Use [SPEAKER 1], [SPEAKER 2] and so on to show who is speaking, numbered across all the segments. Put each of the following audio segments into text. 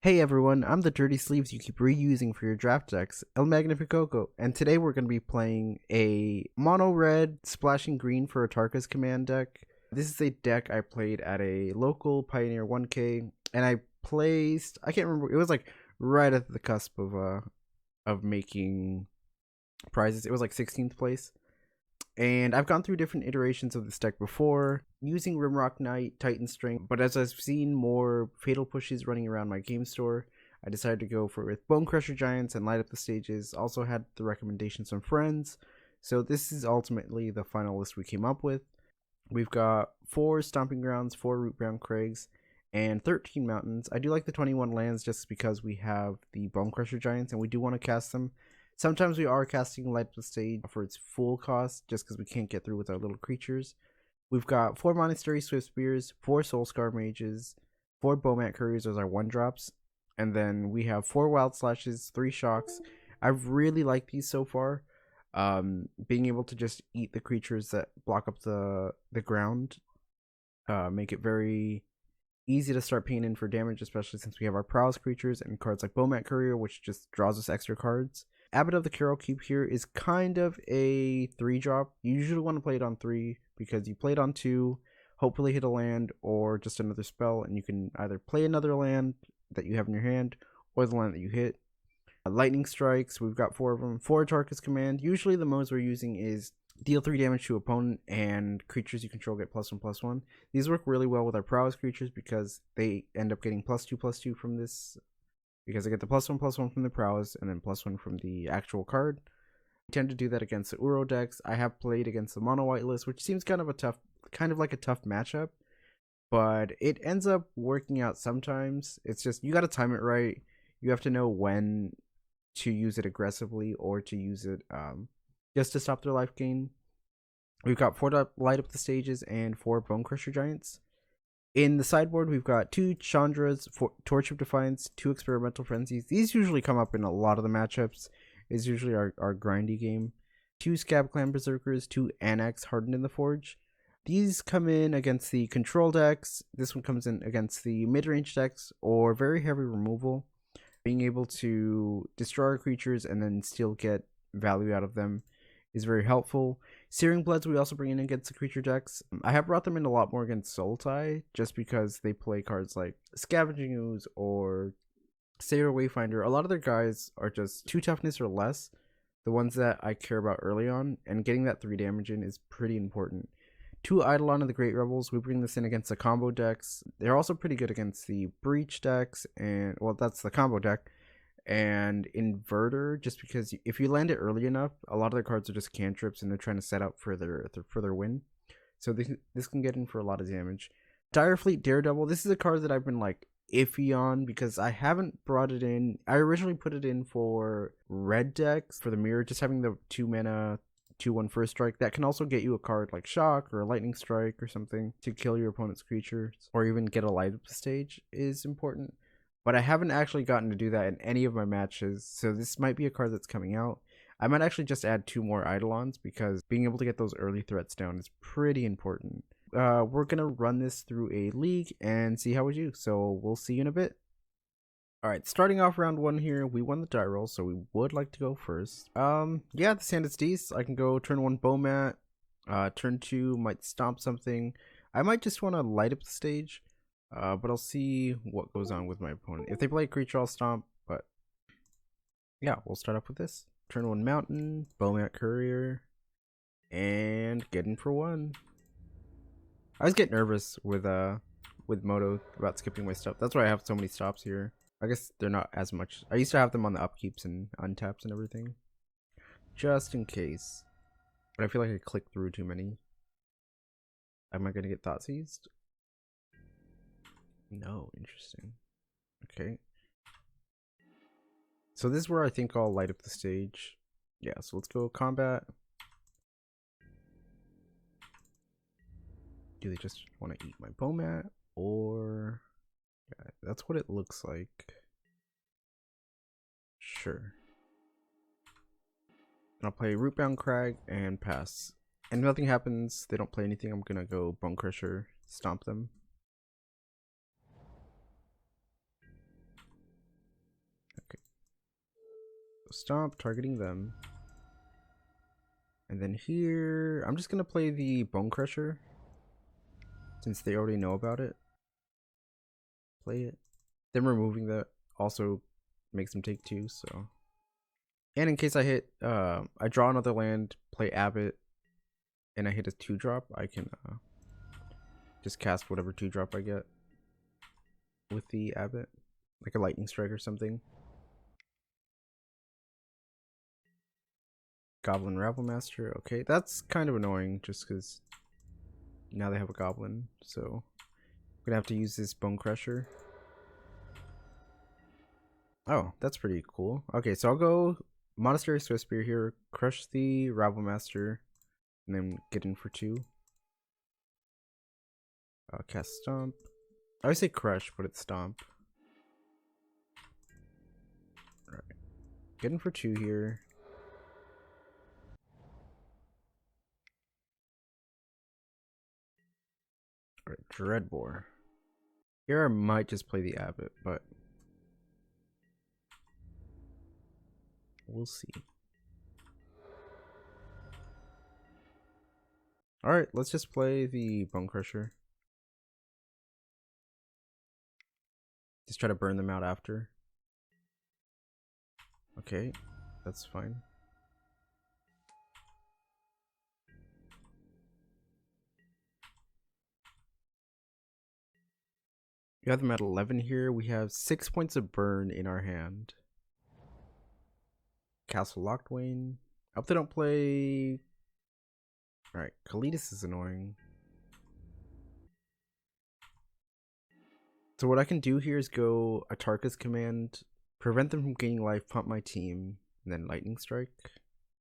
[SPEAKER 1] Hey everyone, I'm the dirty sleeves you keep reusing for your draft decks, El Magnificoco, and today we're going to be playing a mono red splashing green for Atarka's command deck. This is a deck I played at a local Pioneer 1K, and I placed, I can't remember, it was like right at the cusp of making prizes. It was like 16th place. And I've gone through different iterations of this deck before, using Rimrock Knight, Titan String, but as I've seen more Fatal Pushes running around my game store, I decided to go for with Bone Crusher Giants and Light Up the Stages. Also had the recommendations from friends, so this is ultimately the final list we came up with. We've got 4 Stomping Grounds, 4 Rootbound Crags, and 13 Mountains. I do like the 21 lands just because we have the Bone Crusher Giants and we do want to cast them. Sometimes we are casting Light Up the Stage for its full cost just because we can't get through with our little creatures. We've got 4 Monastery Swift Spears, 4 Soulscar Mages, 4 Bowmat Couriers as our 1-drops, and then we have 4 Wild Slashes, 3 Shocks. I really like these so far. Being able to just eat the creatures that block up the ground make it very easy to start paying in for damage, especially since we have our prowess creatures and cards like Bowmat Courier, which just draws us extra cards. Abbot of the Carol Keep here is kind of a 3-drop. You usually want to play it on 3 because you play it on 2, hopefully hit a land or just another spell, and you can either play another land that you have in your hand or the land that you hit. Lightning Strikes, we've got 4 of them. 4 Atarka's Command. Usually the modes we're using is deal 3 damage to opponent and creatures you control get +1/+1. These work really well with our prowess creatures because they end up getting +2/+2 from this, because I get the +1/+1 from the prowess and then +1 from the actual card. I tend to do that against the Uro decks. I have played against the mono white list, which seems kind of like a tough matchup, but it ends up working out sometimes. It's just you got to time it right. You have to know when to use it aggressively or to use it just to stop their life gain. We've got 4 to Light Up the Stages and 4 Bone Crusher Giants. In the sideboard, we've got 2 Chandras, 4 Torch of Defiance, 2 Experimental Frenzies. These usually come up in a lot of the matchups. It's usually our grindy game. 2 Scab Clan Berserkers, 2 Annex Hardened in the Forge. These come in against the control decks. This one comes in against the mid-range decks or very heavy removal. Being able to destroy our creatures and then still get value out of them is very helpful. Searing Bloods we also bring in against the creature decks. I have brought them in a lot more against Sultai just because they play cards like Scavenging Ooze or Satyr Wayfinder. A lot of their guys are just 2 toughness or less, the ones that I care about early on, and getting that 3 damage in is pretty important. 2 Eidolon of the Great Rebels, we bring this in against the combo decks. They're also pretty good against the Breach decks, and well, that's the combo deck. And Inverter, just because if you land it early enough, a lot of their cards are just cantrips and they're trying to set up for their win. So this can get in for a lot of damage. Direfleet Daredevil, this is a card that I've been like iffy on because I haven't brought it in. I originally put it in for red decks for the mirror, just having the 2 mana 2/1 first strike that can also get you a card like Shock or a Lightning Strike or something to kill your opponent's creatures, or even get a Light Up the Stage is important. But I haven't actually gotten to do that in any of my matches, so this might be a card that's coming out. I might actually just add 2 more Eidolons because being able to get those early threats down is pretty important. We're gonna run this through a league and see how we do, so we'll see you in a bit. Alright, starting off round 1 here, we won the die roll, so we would like to go first. Yeah, the hand is decent. I can go turn 1 Bowmat, turn 2 might stomp something. I might just want to Light Up the Stage, but I'll see what goes on with my opponent. If they play a creature, I'll stomp, but yeah, we'll start off with this. Turn 1 Mountain, Bowmat Courier, and get in for 1. I always get nervous with Moto about skipping my stuff. That's why I have so many stops here. I guess they're not as much. I used to have them on the upkeeps and untaps and everything, just in case. But I feel like I clicked through too many. Am I gonna get thought seized? No, interesting. Okay. So this is where I think I'll Light Up the Stage. Yeah, so let's go combat. Do they just want to eat my Bowmat? Or... yeah, that's what it looks like. Sure. I'll play Rootbound Crag and pass. And if nothing happens, they don't play anything, I'm gonna go Bone Crusher, stomp them. Stomp, targeting them. And then here, I'm just gonna play the Bone Crusher. Since they already know about it. Play it. Them removing that also makes them take 2, so. And in case I hit, I draw another land, play Abbot, and I hit a 2-drop, I can just cast whatever 2-drop I get with the Abbot. Like a Lightning Strike or something. Goblin Ravel Master. Okay, that's kind of annoying just because now they have a Goblin. So I'm gonna have to use this Bone Crusher. Oh, that's pretty cool. Okay, so I'll go Monastery Swiftspear here, crush the Ravel Master, and then get in for 2. Cast Stomp. I always say crush, but it's Stomp. Alright. Get in for 2 here. Alright, Dreadbore. Here I might just play the Abbot, but we'll see. Alright, let's just play the Bone Crusher. Just try to burn them out after. Okay, that's fine. We have them at 11 here. We have 6 points of burn in our hand. Castle Lockdwayne. I hope they don't play. Alright, Kalitas is annoying. So what I can do here is go Atarka's command, prevent them from gaining life, pump my team, and then Lightning Strike.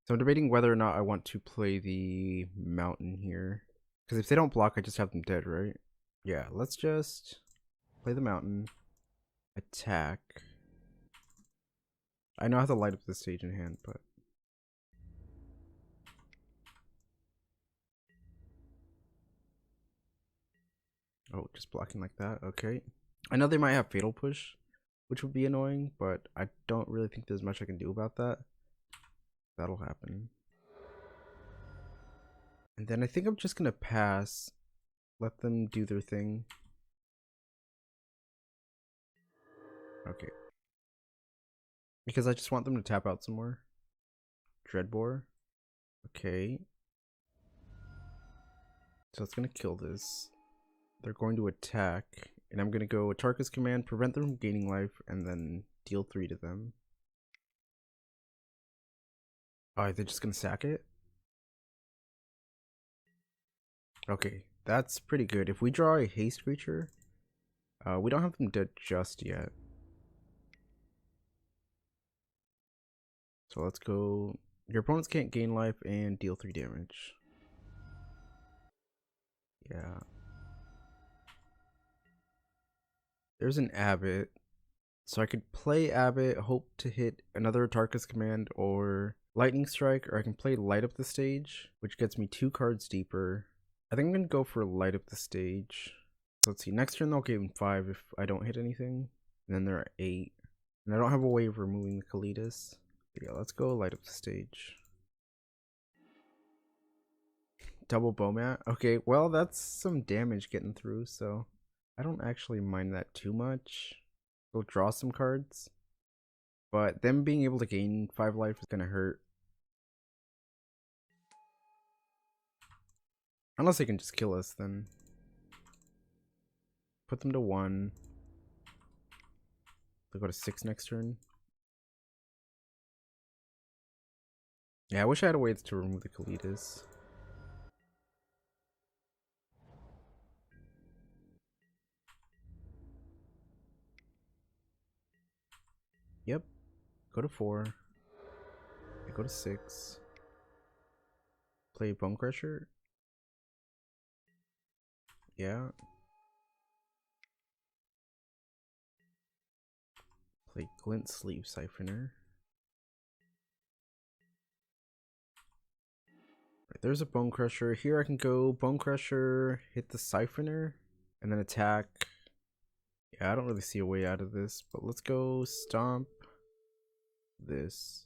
[SPEAKER 1] So I'm debating whether or not I want to play the Mountain here. Because if they don't block, I just have them dead, right? Yeah, let's just play the Mountain. Attack. I know how to light up the stage in hand, but... Oh, just blocking like that, okay. I know they might have Fatal Push, which would be annoying, but I don't really think there's much I can do about that. That'll happen. And then I think I'm just gonna pass. Let them do their thing. Okay. Because I just want them to tap out some more. Dreadbore. Okay. So it's gonna kill this. They're going to attack. And I'm gonna go Atarka's command, prevent them from gaining life, and then deal 3 to them. Oh, they're just gonna sack it? Okay, that's pretty good. If we draw a haste creature, we don't have them dead just yet. So let's go. Your opponents can't gain life and deal 3 damage. Yeah. There's an Abbot. So I could play Abbot, hope to hit another Atarka's command or Lightning Strike, or I can play Light Up the Stage, which gets me 2 cards deeper. I think I'm going to go for Light Up the Stage. So let's see, next turn they'll gain 5 if I don't hit anything. And then they're at 8. And I don't have a way of removing the Kalitas. But yeah, let's go Light Up the Stage. Double Bowmat. Okay, well that's some damage getting through, so I don't actually mind that too much. We'll draw some cards. But them being able to gain 5 life is gonna hurt. Unless they can just kill us, then. Put them to 1. They'll go to 6 next turn. Yeah, I wish I had a way to remove the Kalitas. Yep. Go to 4. I go to 6. Play Bone Crusher. Yeah. Play Glint Sleeve Siphoner. Right, there's a Bone Crusher. Here I can go Bone Crusher, hit the Siphoner, and then attack. Yeah, I don't really see a way out of this, but let's go Stomp this.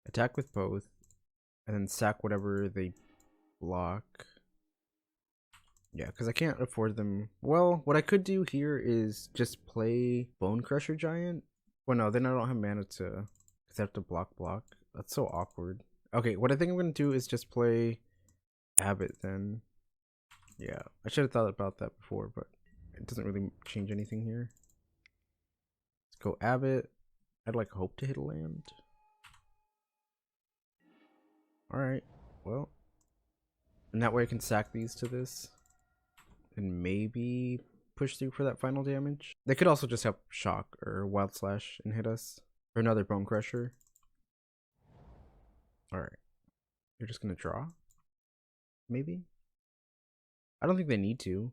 [SPEAKER 1] Attack with both, and then sack whatever they block. Yeah, because I can't afford them. Well, what I could do here is just play Bone Crusher Giant. Well, no, then I don't have mana to, because I have to block. That's so awkward. Okay, what I think I'm going to do is just play Abbott then. Yeah, I should have thought about that before, but it doesn't really change anything here. Let's go Abbott. I'd like hope to hit a land. Alright, well. And that way I can sack these to this. And maybe push through for that final damage. They could also just have Shock or Wild Slash and hit us. Or another Bone Crusher. Alright. You're just gonna draw? Maybe? I don't think they need to.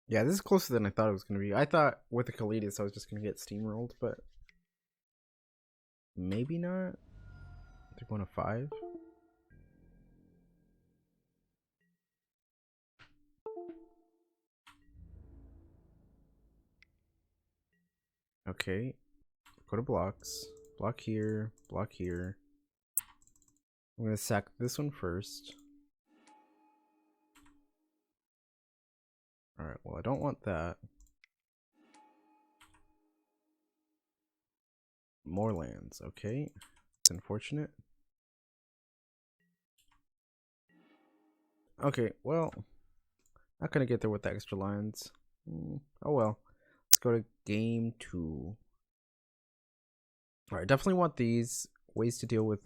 [SPEAKER 1] Yeah, this is closer than I thought it was gonna be. I thought with the Kalidas I was just gonna get steamrolled, but maybe not. They're going to 5. Okay. Go to blocks. Block here. Block here. I'm gonna sack this one first. Alright, well I don't want that. More lands, okay. It's unfortunate. Okay, well, not gonna get there with the extra lines. Oh well. Let's go to game 2. Alright, definitely want these ways to deal with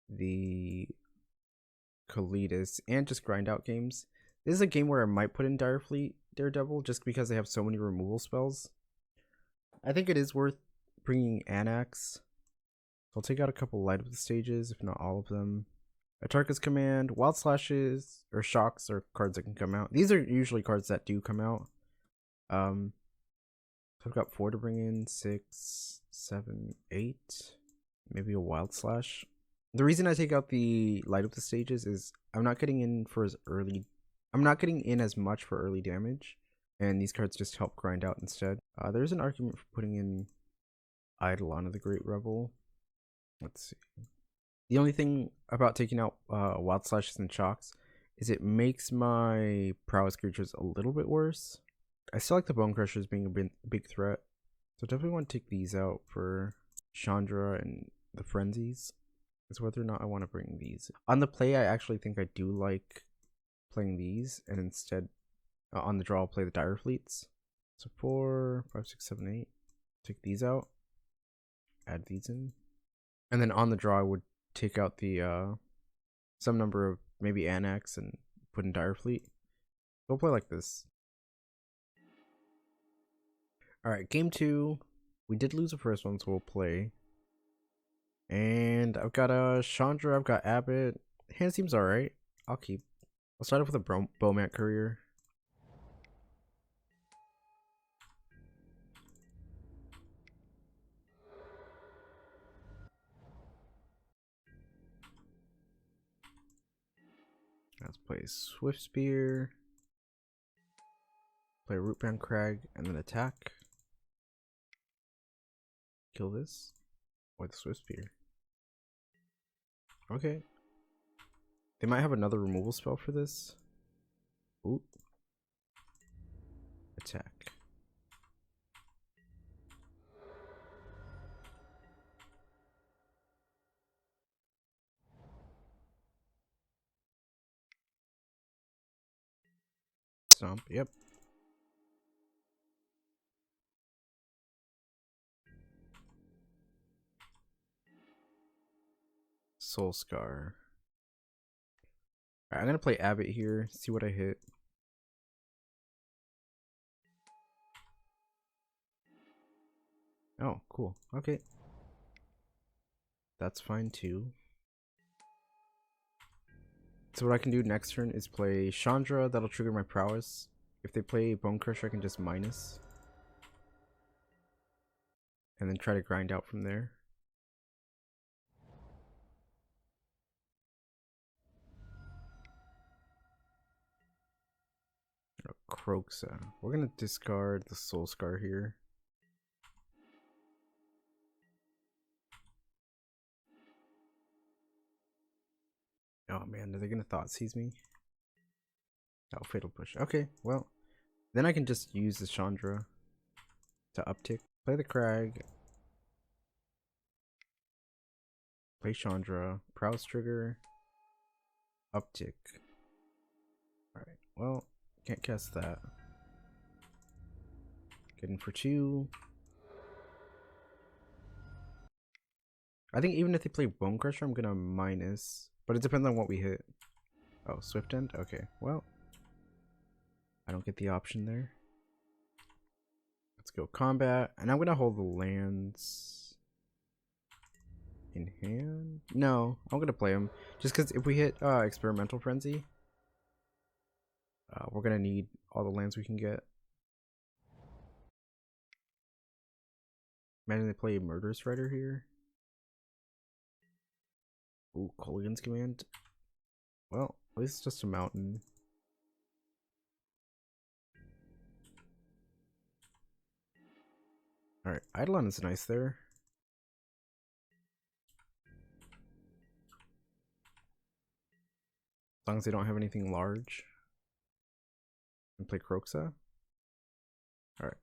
[SPEAKER 1] the Kalidas and just grind out games. This is a game where I might put in Direfleet Daredevil just because they have so many removal spells. I think it is worth bringing Anax. I'll take out a couple light of the stages, if not all of them. Atarka's Command, Wild Slashes, or Shocks are cards that can come out. These are usually cards that do come out. So I've got 4 to bring in, 6, 7, 8. Maybe a Wild Slash. The reason I take out the light of the stages is I'm not getting in for as early. I'm not getting in as much for early damage, and these cards just help grind out instead. There's an argument for putting in Eidolon of the Great Rebel. Let's see. The only thing about taking out Wild Slashes and Shocks is it makes my prowess creatures a little bit worse. I still like the Bone Crushers being a big threat, so definitely want to take these out for Chandra and the Frenzies. Is whether or not I want to bring these. On the play, I actually think I do like playing these, and instead on the draw I'll play the Dire Fleets. So 4, 5, 6, 7, 8. Take these out. Add these in. And then on the draw I would take out the some number of maybe Anax and put in Dire Fleet. We'll play like this. Alright, game 2. We did lose the first one, so we'll play. And I've got a Chandra, I've got Abbott. Hand seems alright. I'll keep. I'll start off with a Bowmat Courier. Let's play Swift Spear. Play Rootbound Crag and then attack. Kill this. Or the Swift Spear. Okay. They might have another removal spell for this. Ooh. Attack. Stomp, yep. Soul Scar. Alright, I'm gonna play Abbott here, see what I hit. Oh, cool. Okay. That's fine too. So what I can do next turn is play Chandra, that'll trigger my prowess. If they play Bone Crusher, I can just minus. And then try to grind out from there. Croxa. We're gonna discard the Soul Scar here. Oh man, are they gonna thought seize me? Oh, fatal push. Okay, well, then I can just use the Chandra to uptick. Play the Crag. Play Chandra. Prowess trigger. Uptick. Alright, well, can't cast that. Getting for 2. I think even if they play Bone Crusher, I'm gonna minus. But it depends on what we hit. Oh, Swift End? Okay, well. I don't get the option there. Let's go combat. And I'm gonna hold the lands in hand. No, I'm gonna play them. Just because if we hit Experimental Frenzy, we're gonna need all the lands we can get. Imagine they play Murderous Rider here. Ooh, Colligan's Command. Well, at least it's just a mountain. Alright, Eidolon is nice there. As long as they don't have anything large. And play Kroxa. Alright.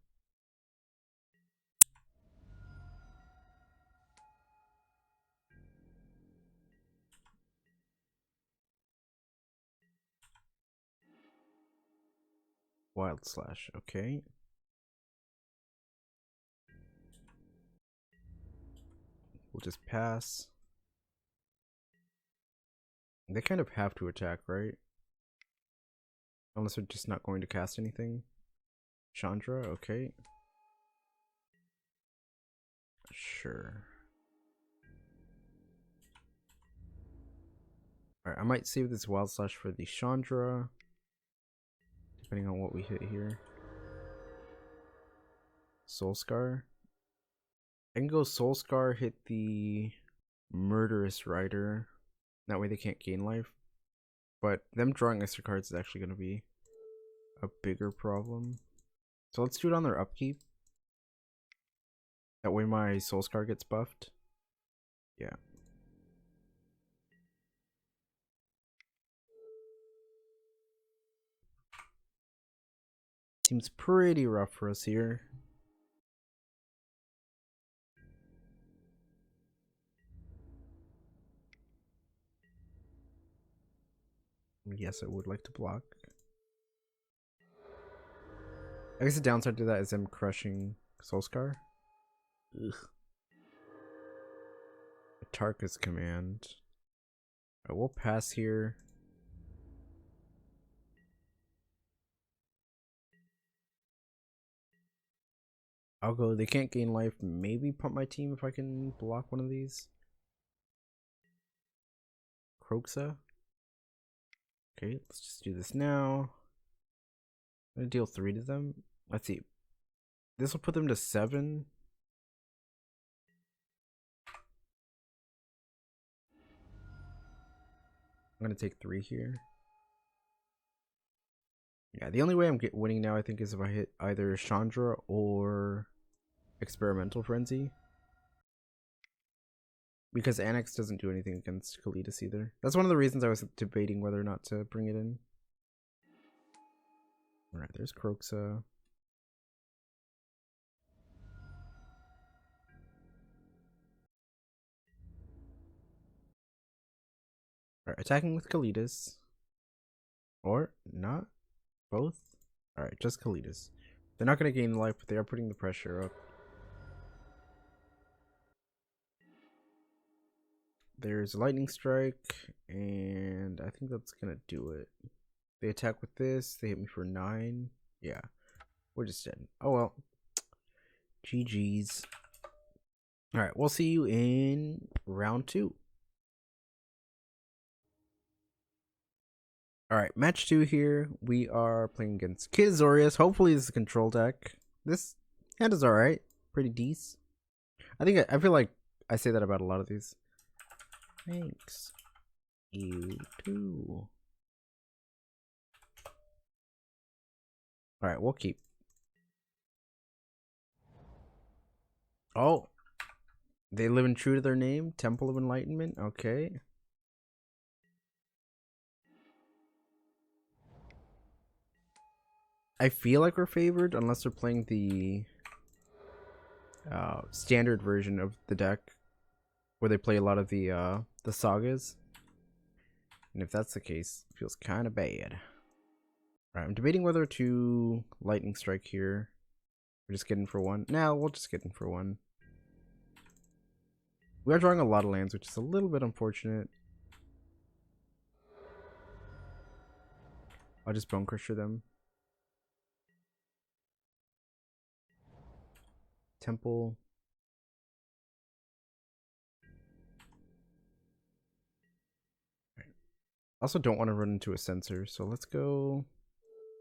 [SPEAKER 1] Wild Slash, okay. We'll just pass. They kind of have to attack, right? Unless they're just not going to cast anything. Chandra, okay. Sure. Alright, I might save this Wild Slash for the Chandra. Depending on what we hit here. Soul Scar. I can go Soul Scar, hit the Murderous Rider. That way they can't gain life. But them drawing extra cards is actually going to be a bigger problem. So let's do it on their upkeep. That way my Soul Scar gets buffed. Yeah. Seems pretty rough for us here. Yes, I would like to block. I guess the downside to that is them crushing Soulscar. Ugh. Atarka's command. Alright, we'll pass here. I'll go. They can't gain life. Maybe pump my team if I can block one of these. Kroxa. Okay, let's just do this now. I'm gonna deal 3 to them. Let's see. This will put them to 7. I'm gonna take 3 here. Yeah, the only way I'm winning now, I think, is if I hit either Chandra or Experimental Frenzy. Because Annex doesn't do anything against Kalidas either. That's one of the reasons I was debating whether or not to bring it in. Alright, there's Kroxa. Alright, attacking with Kalidas. Or not. Both? Alright, just Kalidas. They're not going to gain life, but they are putting the pressure up. There's Lightning Strike, and I think that's going to do it. They attack with this. They hit me for 9. Yeah, we're just dead. Oh well. GG's. Alright, we'll see you in round 2. Alright, match 2 here. We are playing against Kid Azorius. Hopefully this is a control deck. This hand is alright. Pretty decent. I feel like I say that about a lot of these. Thanks. You too. Alright, we'll keep. Oh. They live in true to their name. Temple of Enlightenment. Okay. I feel like we're favored unless they're playing the standard version of the deck, where they play a lot of the sagas. And if that's the case, it feels kind of bad. Alright, I'm debating whether to lightning strike here or just get in for one. Now we'll just get in for one. We are drawing a lot of lands, which is a little bit unfortunate. I'll just Bone Crusher them. Temple. Also don't want to run into a sensor, so let's go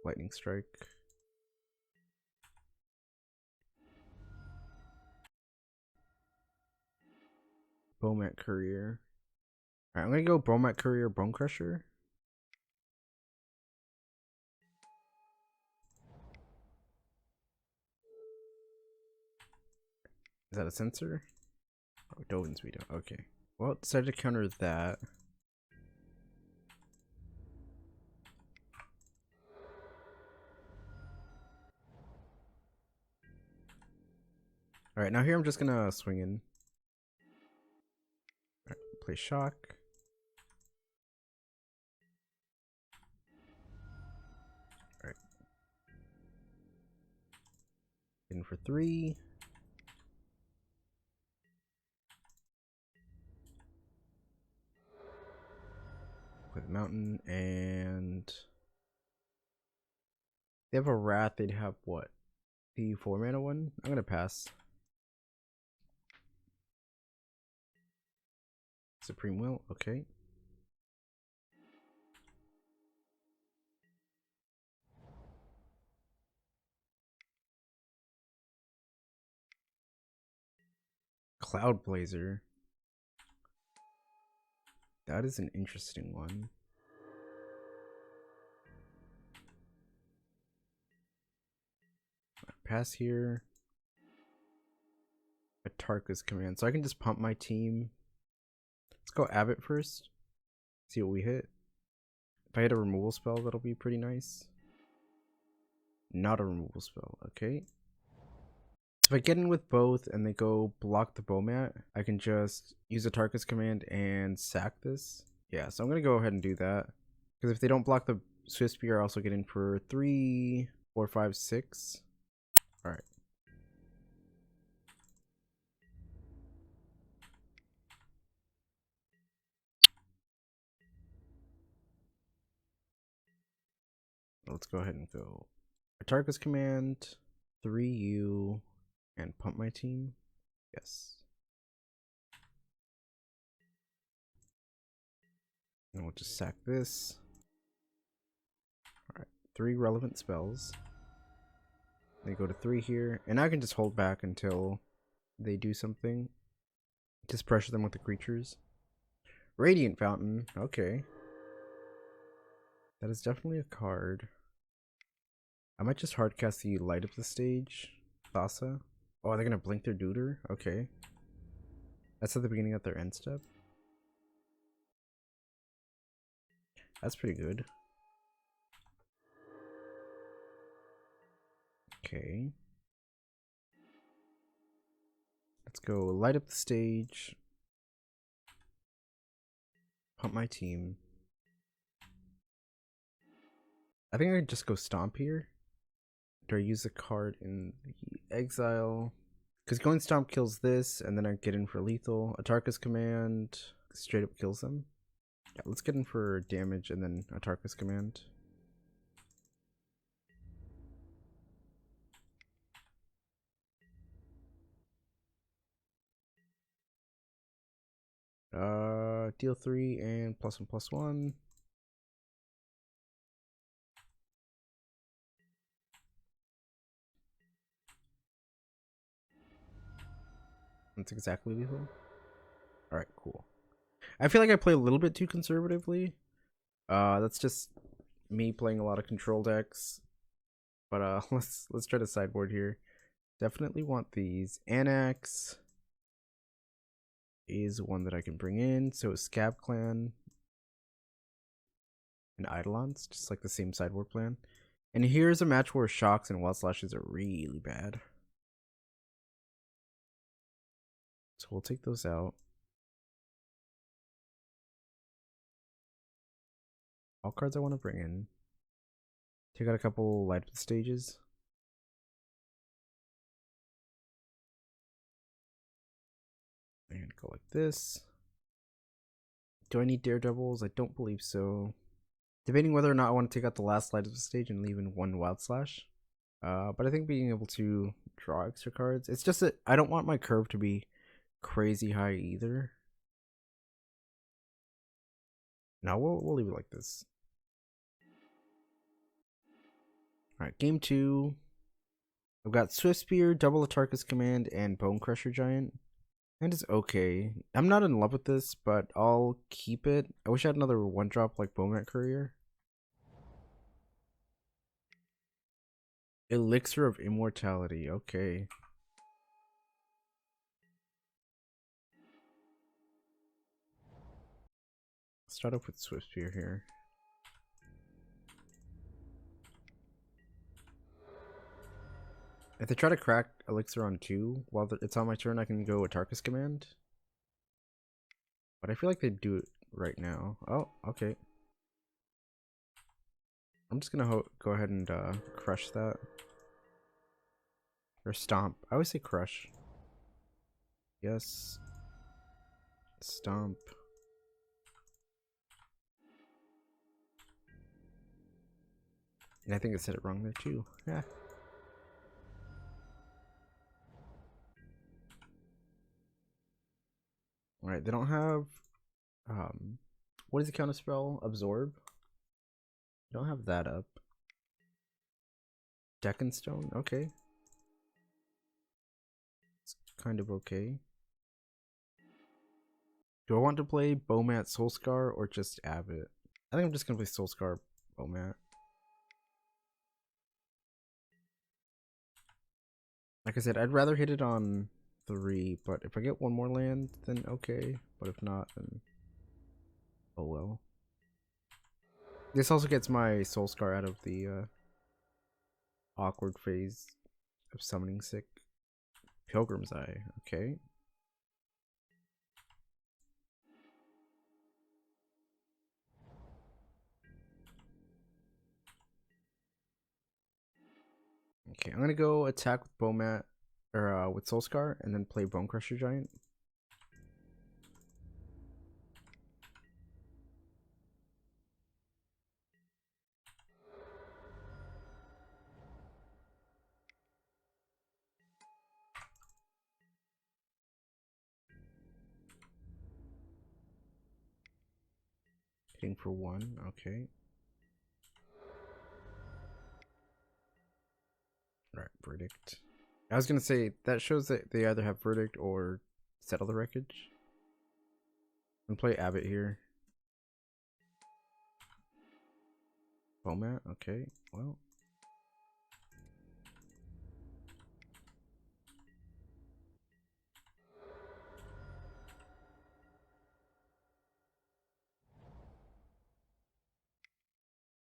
[SPEAKER 1] lightning strike. Bomat Courier. Alright, I'm gonna go Bomat Courier, Bone Crusher. Is that a sensor? Oh, Dovin's Veto. Okay. Well, decided to counter that. Alright, now here I'm just gonna swing in. Right, play Shock. Alright. In for 3. Play the Mountain, and they have a Wrath, they'd have what? The 4 mana one? I'm gonna pass. Supreme Will, okay. Cloud Blazer. That is an interesting one. Pass here. Atarka's command. So I can just pump my team. Let's go Abbott first. See what we hit. If I hit a removal spell, that'll be pretty nice. Not a removal spell, okay. So if I get in with both and they go block the Bomat, I can just use Atarka's command and sack this. Yeah, so I'm gonna go ahead and do that. Because if they don't block the Swift Spear, I also get in for 3, 4, 5, 6. Alright. Let's go ahead and go Atarka's command, 3U, and pump my team. Yes. And we'll just sack this. Alright, 3 relevant spells. They go to 3 here, and I can just hold back until they do something. Just pressure them with the creatures. Radiant Fountain, okay. That is definitely a card. I might just hardcast the Light Up the Stage. Thassa. Oh, they're gonna blink their Duder? Okay. That's at the beginning of their end step. That's pretty good. Okay. Let's go Light Up the Stage. Pump my team. I think I could just go Stomp here. Do I use a card in the exile? Because going Stomp kills this, and then I get in for lethal. Atarka's command straight up kills them. Yeah, let's get in for damage and then Atarka's command. Deal 3 and +1/+1. That's exactly lethal. Alright, cool. I feel like I play a little bit too conservatively. That's just me playing a lot of control decks. But let's try to sideboard here. Definitely want these. Annex is one that I can bring in. So is Scab Clan and Eidolons, just like the same sideboard plan. And here's a match where shocks and wild slashes are really bad. So we'll take those out. All cards I want to bring in. Take out a couple light up stages. And go like this. Do I need daredevils? I don't believe so. Debating whether or not I want to take out the last light of the stage and leave in one wild slash. But I think being able to draw extra cards. It's just that I don't want my curve to be crazy high either. No, we'll leave it like this. Alright, game 2. I've got Swift Spear, Double Atarka's Command, and Bone Crusher Giant. And it's okay. I'm not in love with this, but I'll keep it. I wish I had another 1-drop like Bowmat Courier. Elixir of Immortality, okay. Start off with Swift Spear here. If they try to crack Elixir on 2 while it's on my turn, I can go Atarka's Command. But I feel like they do it right now. Oh, okay. I'm just gonna go ahead and crush that. Or stomp. I always say crush. Yes. Stomp. And I think I said it wrong there too. Yeah. Alright, they don't have what is the counter spell? Absorb? They don't have that up. Stone? Okay. It's kind of okay. Do I want to play Bowmat Soulscar or just Abbott? I think I'm just gonna play Soulscar Bowmat. Like I said, I'd rather hit it on 3, but if I get one more land, then okay. But if not, then oh well. This also gets my Soulscar out of the awkward phase of summoning sick. Pilgrim's Eye, okay. Okay, I'm gonna go attack with Bowmat, or with Soulscar, and then play Bone Crusher Giant. Hitting for 1, okay. Alright, Verdict. I was gonna say, that shows that they either have Verdict or Settle the Wreckage. I'm gonna play Abbott here. Bowmat, okay, well.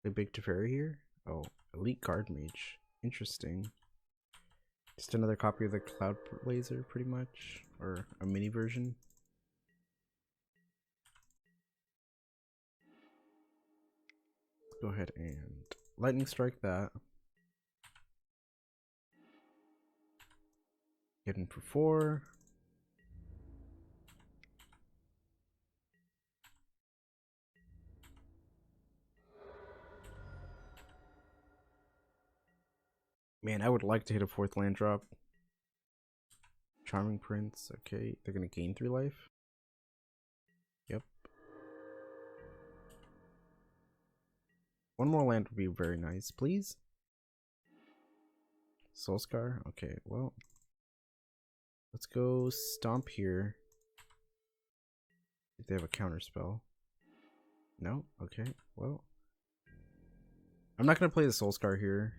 [SPEAKER 1] Play Big Teferi here? Oh, Elite Guard Mage. Interesting. Just another copy of the Cloud Blazer, pretty much. Or a mini version. Let's go ahead and Lightning Strike that. Get in for 4. Man, I would like to hit a 4th land drop. Charming Prince, okay. They're gonna gain 3 life. Yep. One more land would be very nice, please. Soulscar, okay, well. Let's go Stomp here. If they have a counter spell. No? Okay, well. I'm not gonna play the Soulscar here.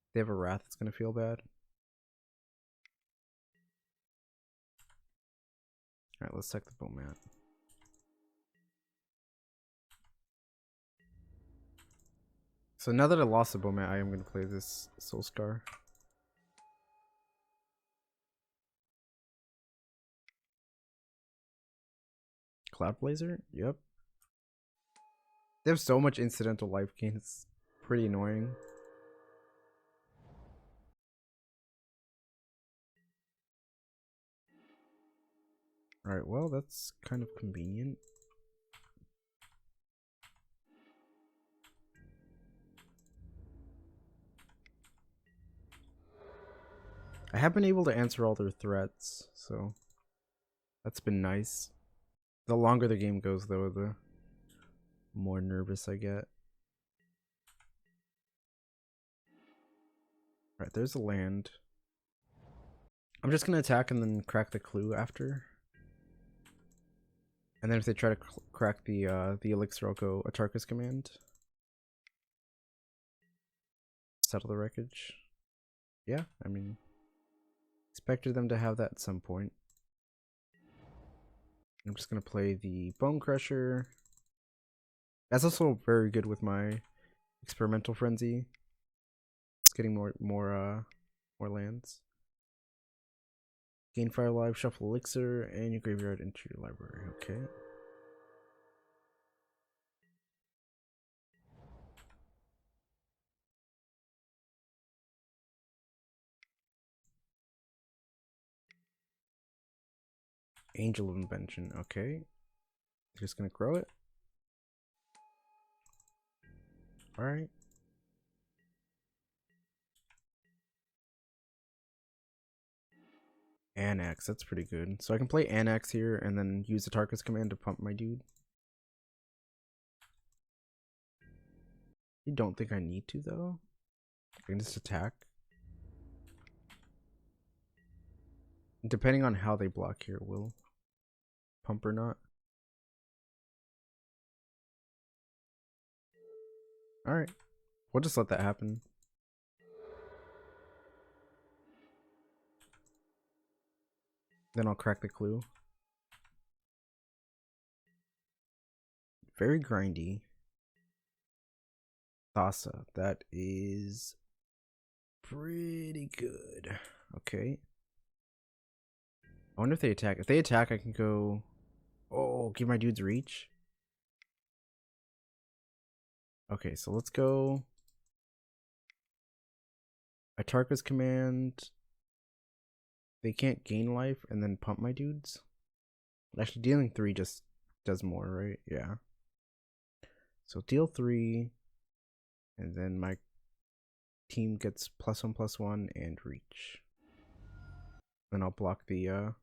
[SPEAKER 1] If they have a Wrath, it's gonna feel bad. Alright, let's check the Bowmat. So now that I lost the Bowman, I am going to play this Soul Star. Cloud Blazer? Yep. They have so much incidental life gain, it's pretty annoying. Alright, well, that's kind of convenient. I have been able to answer all their threats, so that's been nice. The longer the game goes, though, the more nervous I get. Alright, there's a land. I'm just gonna attack and then crack the clue after. And then if they try to crack the elixir, I'll go Atarka's command. Settle the wreckage. Yeah, I mean, expected them to have that at some point. I'm just gonna play the Bone Crusher. That's also very good with my experimental frenzy. It's getting more lands. Gain fire life, shuffle elixir, and your graveyard into your library. Okay. Angel of Invention. Okay. Just gonna grow it. Alright. Annex, that's pretty good. So I can play Annex here and then use the Atarka's command to pump my dude. You don't think I need to, though? I can just attack. Depending on how they block here, will pump or not. Alright. We'll just let that happen. Then I'll crack the clue. Very grindy. Thassa. That is pretty good. Okay. I wonder if they attack. If they attack, I can go... Oh, give my dudes reach. Okay, so let's go... Atarka's command. They can't gain life and then pump my dudes. Actually, dealing 3 just does more, right? Yeah. So deal 3, and then my team gets +1/+1 and reach. Then I'll block the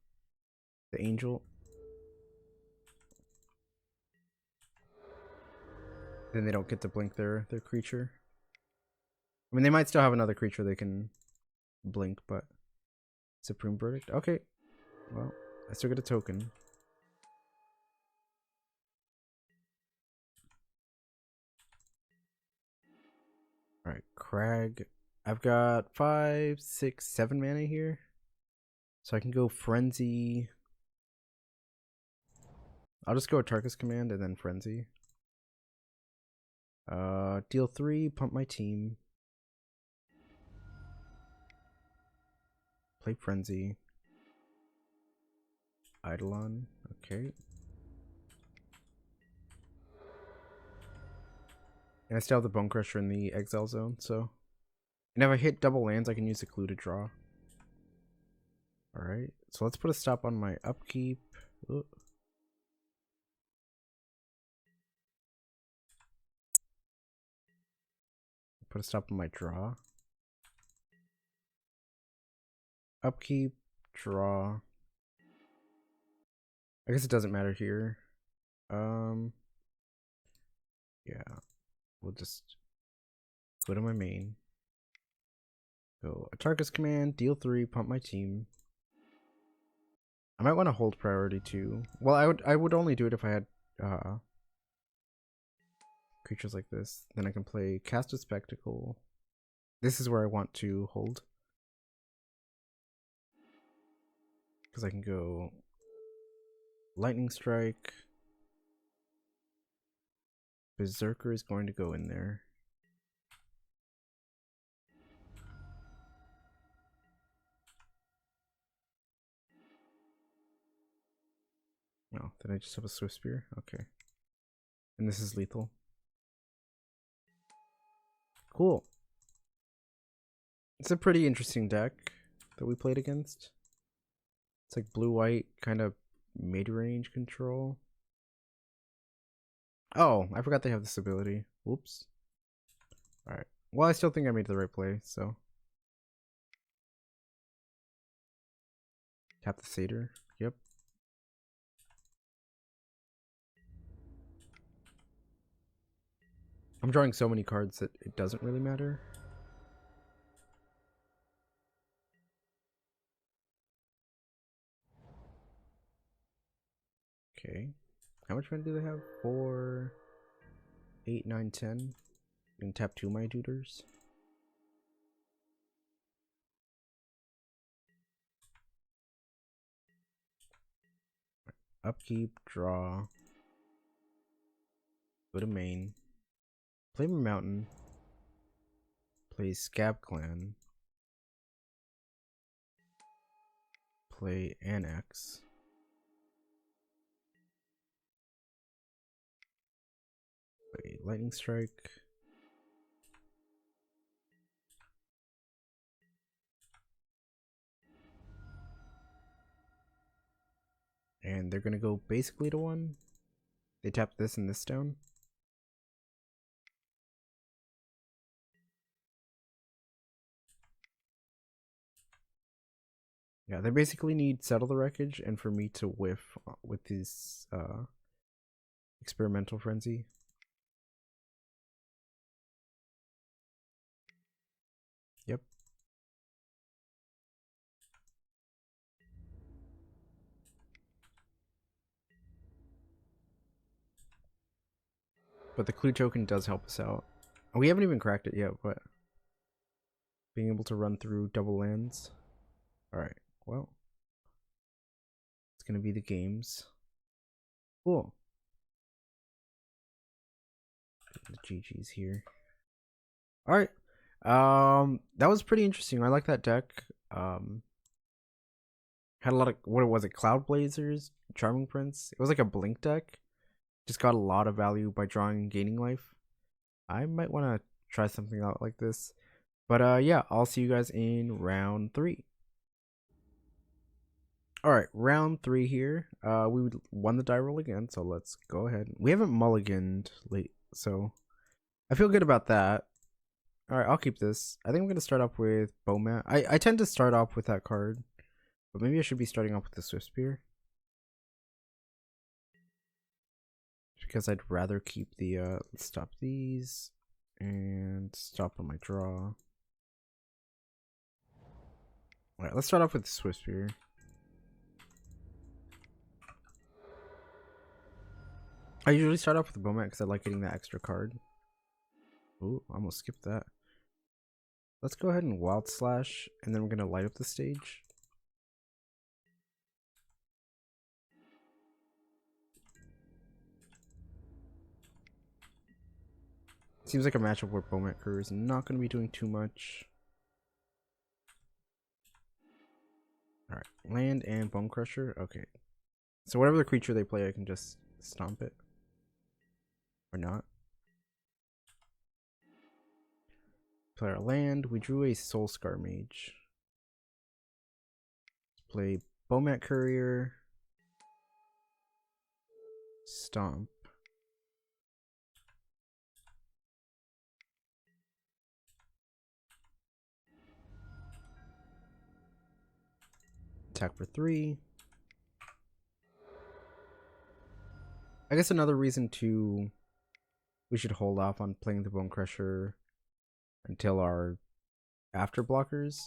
[SPEAKER 1] angel. Then they don't get to blink their creature. I mean, they might still have another creature they can blink, but Supreme Verdict. Okay, well, I still get a token. All right, Crag. I've got 5, 6, 7 mana here, so I can go Frenzy. I'll just go Atarka's command and then Frenzy. Deal 3, pump my team. Play Frenzy. Eidolon, okay. And I still have the Bone Crusher in the exile zone, so. And if I hit double lands, I can use the clue to draw. Alright, so let's put a stop on my upkeep. Ooh. Put a stop on my draw. Upkeep, draw. I guess it doesn't matter here. Yeah, we'll just go to my main. Go Atarka's command, deal 3, pump my team. I might want to hold priority too. Well, I would only do it if I had creatures like this. Then I can play Cast a Spectacle. This is where I want to hold. Because I can go Lightning Strike. Berserker is going to go in there. Oh, did I just have a Swift Spear? Okay. And this is lethal. Cool. It's a pretty interesting deck that we played against. It's like blue-white, kind of mid-range control. Oh, I forgot they have this ability. Whoops. Alright. Well, I still think I made the right play, so. Tap the Satyr. Yep. I'm drawing so many cards that it doesn't really matter. Okay. How much mana do they have? 4, 8, 9, 10. You can tap 2 my tutors. Upkeep, draw. Go to main. Play my mountain. Play Scab Clan. Play Annex. Play Lightning Strike. And they're gonna go basically to 1. They tap this and this down. Yeah, they basically need Settle the Wreckage and for me to whiff with his Experimental Frenzy. Yep. But the clue token does help us out. We haven't even cracked it yet, but being able to run through double lands. Alright, well. It's gonna be the games. Cool. The GG's here. Alright. That was pretty interesting. I like that deck. Had a lot of, what was it, Cloud Blazers, Charming Prince. It was like a blink deck. Just got a lot of value by drawing and gaining life. I might want to try something out like this. But yeah, I'll see you guys in round 3. Alright, round 3 here. We won the die roll again, so let's go ahead. We haven't mulliganed late, so I feel good about that. Alright, I'll keep this. I think I'm going to start off with Bowman. I tend to start off with that card, but maybe I should be starting off with the Swift Spear. Because I'd rather keep the, let's stop these, and stop on my draw. Alright, let's start off with the Swift Spear. I usually start off with the Bowman because I like getting that extra card. Ooh, I almost skipped that. Let's go ahead and Wild Slash, and then we're going to light up the stage. Seems like a matchup where Bowman Crew is not going to be doing too much. Alright, land and Bone Crusher. Okay. So whatever the creature they play, I can just stomp it. Or not. Play our land. We drew a Soul Scar Mage. Play Bowmat Courier. Stomp. Attack for 3. I guess another reason we should hold off on playing the Bone Crusher until our after blockers.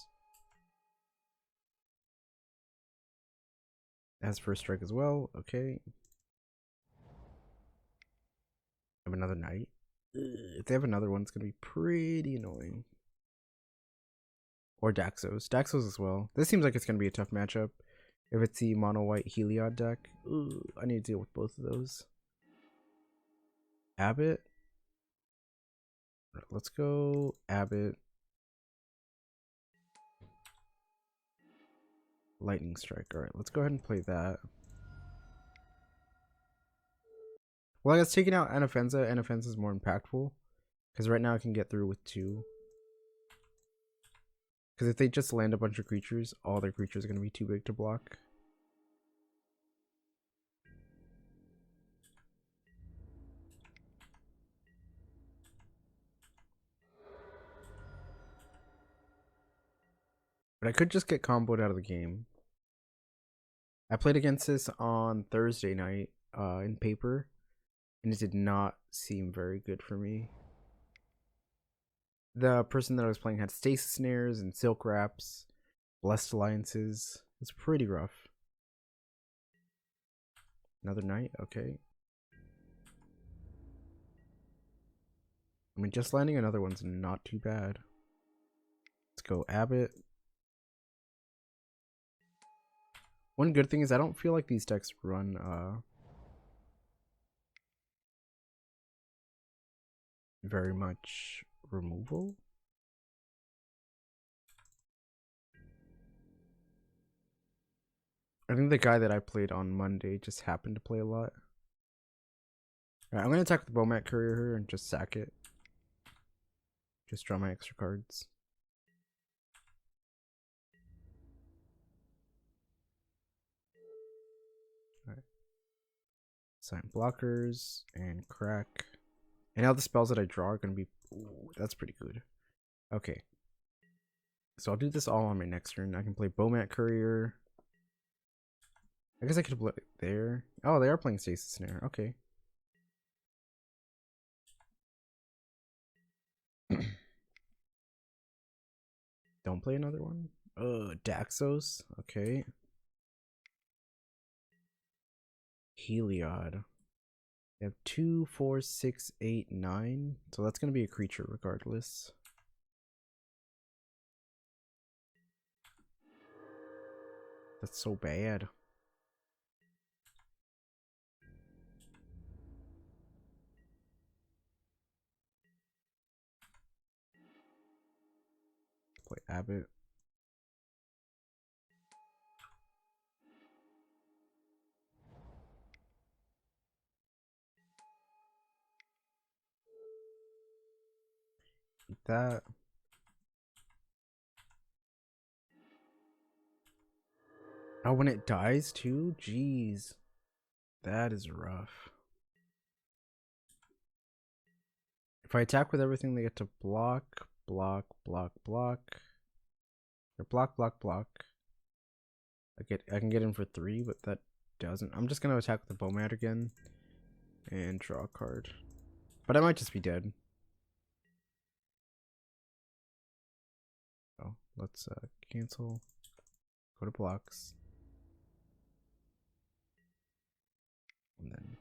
[SPEAKER 1] Has first strike as well. Okay. Have another knight. If they have another one, it's gonna be pretty annoying. Or Daxos. Daxos as well. This seems like it's gonna be a tough matchup. If it's the mono white Heliod deck. Ooh, I need to deal with both of those. Abbott. Let's go Abbott. Lightning Strike. Alright, let's go ahead and play that. Well, I guess taking out Anafenza is more impactful. Because right now I can get through with 2. Because if they just land a bunch of creatures, all their creatures are going to be too big to block. But I could just get comboed out of the game. I played against this on Thursday night in paper, and it did not seem very good for me. The person that I was playing had stasis snares and silk wraps, blessed alliances. It's pretty rough. Another night, okay. I mean, just landing another one's not too bad. Let's go Abbott. One good thing is I don't feel like these decks run very much removal. I think the guy that I played on Monday just happened to play a lot. Alright, I'm gonna attack the Bomat Courier here and just sack it. Just draw my extra cards. Alright. Sign blockers and crack. And now the spells that I draw are gonna be... Ooh, that's pretty good. Okay. So I'll do this all on my next turn. I can play Bomat Courier. I guess I could play there. Oh, they are playing Stasis Snare. Okay. Don't play another one. Daxos. Okay. Heliod. They have 2, 4, 6, 8, 9. So that's gonna be a creature regardless. That's so bad. Play Abbott. Eat that. Oh, when it dies too? Jeez. That is rough. If I attack with everything, they get to block, block, block, block. Or block, block, block. I can get in for 3, but that doesn't. I'm just gonna attack with the Bomat again and draw a card. But I might just be dead. Oh, let's cancel. Go to blocks. And then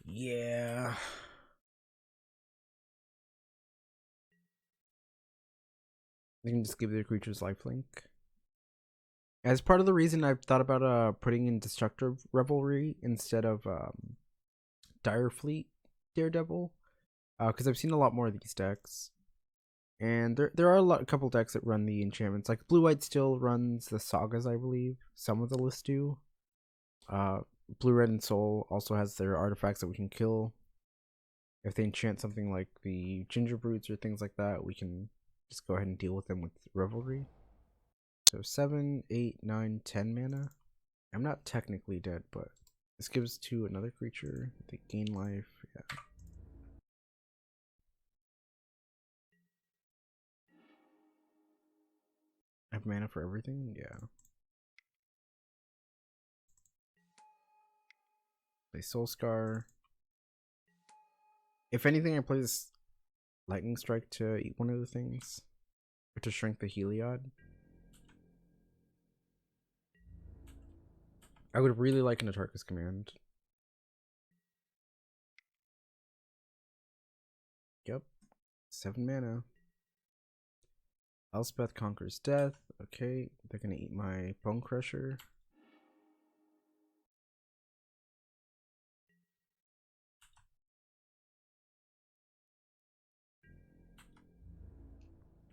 [SPEAKER 1] yeah. You can just give their creatures lifelink. As part of the reason I've thought about putting in Destructive Revelry instead of Dire Fleet Daredevil, because I've seen a lot more of these decks, and there are a couple decks that run the enchantments. Like Blue White still runs the sagas, I believe. Some of the lists do. Blue Red and Soul also has their artifacts that we can kill. If they enchant something like the Ginger Brutes or things like that, we can just go ahead and deal with them with Revelry. So 7, 8, 9, 10 mana. I'm not technically dead, but this gives to another creature. They gain life. Yeah. I have mana for everything. Yeah. Play Soul Scar. If anything, I play this Lightning Strike to eat one of the things, or to shrink the Heliod. I would really like an Atarka's Command. Yep. 7 mana. Elspeth Conquers Death. Okay, they're gonna eat my Bone Crusher.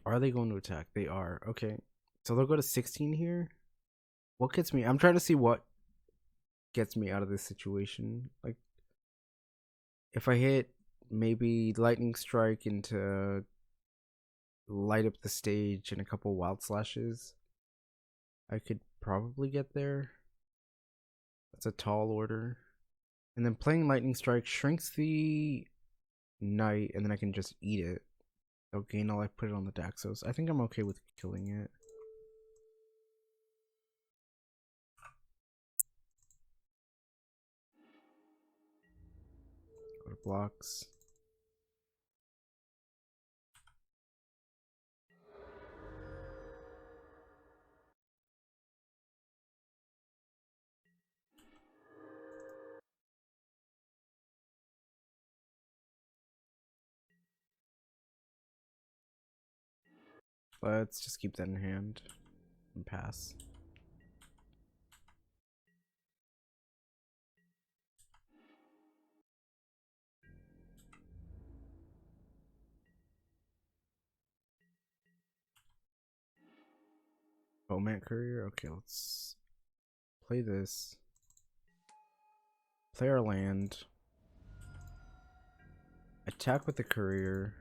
[SPEAKER 1] Are they going to attack? They are. Okay. So they'll go to 16 here. What gets me? I'm trying to see what gets me out of this situation. Like, if I hit maybe lightning strike into light up the stage and a couple wild slashes, I could probably get there. That's a tall order. And then playing lightning strike shrinks the knight, and then I can just eat it. I'll gain all I put it on the Daxos. I think I'm okay with killing it. Go to blocks. Let's just keep that in hand and pass. Bowman Courier. Okay, let's play this. Play our land. Attack with the Courier.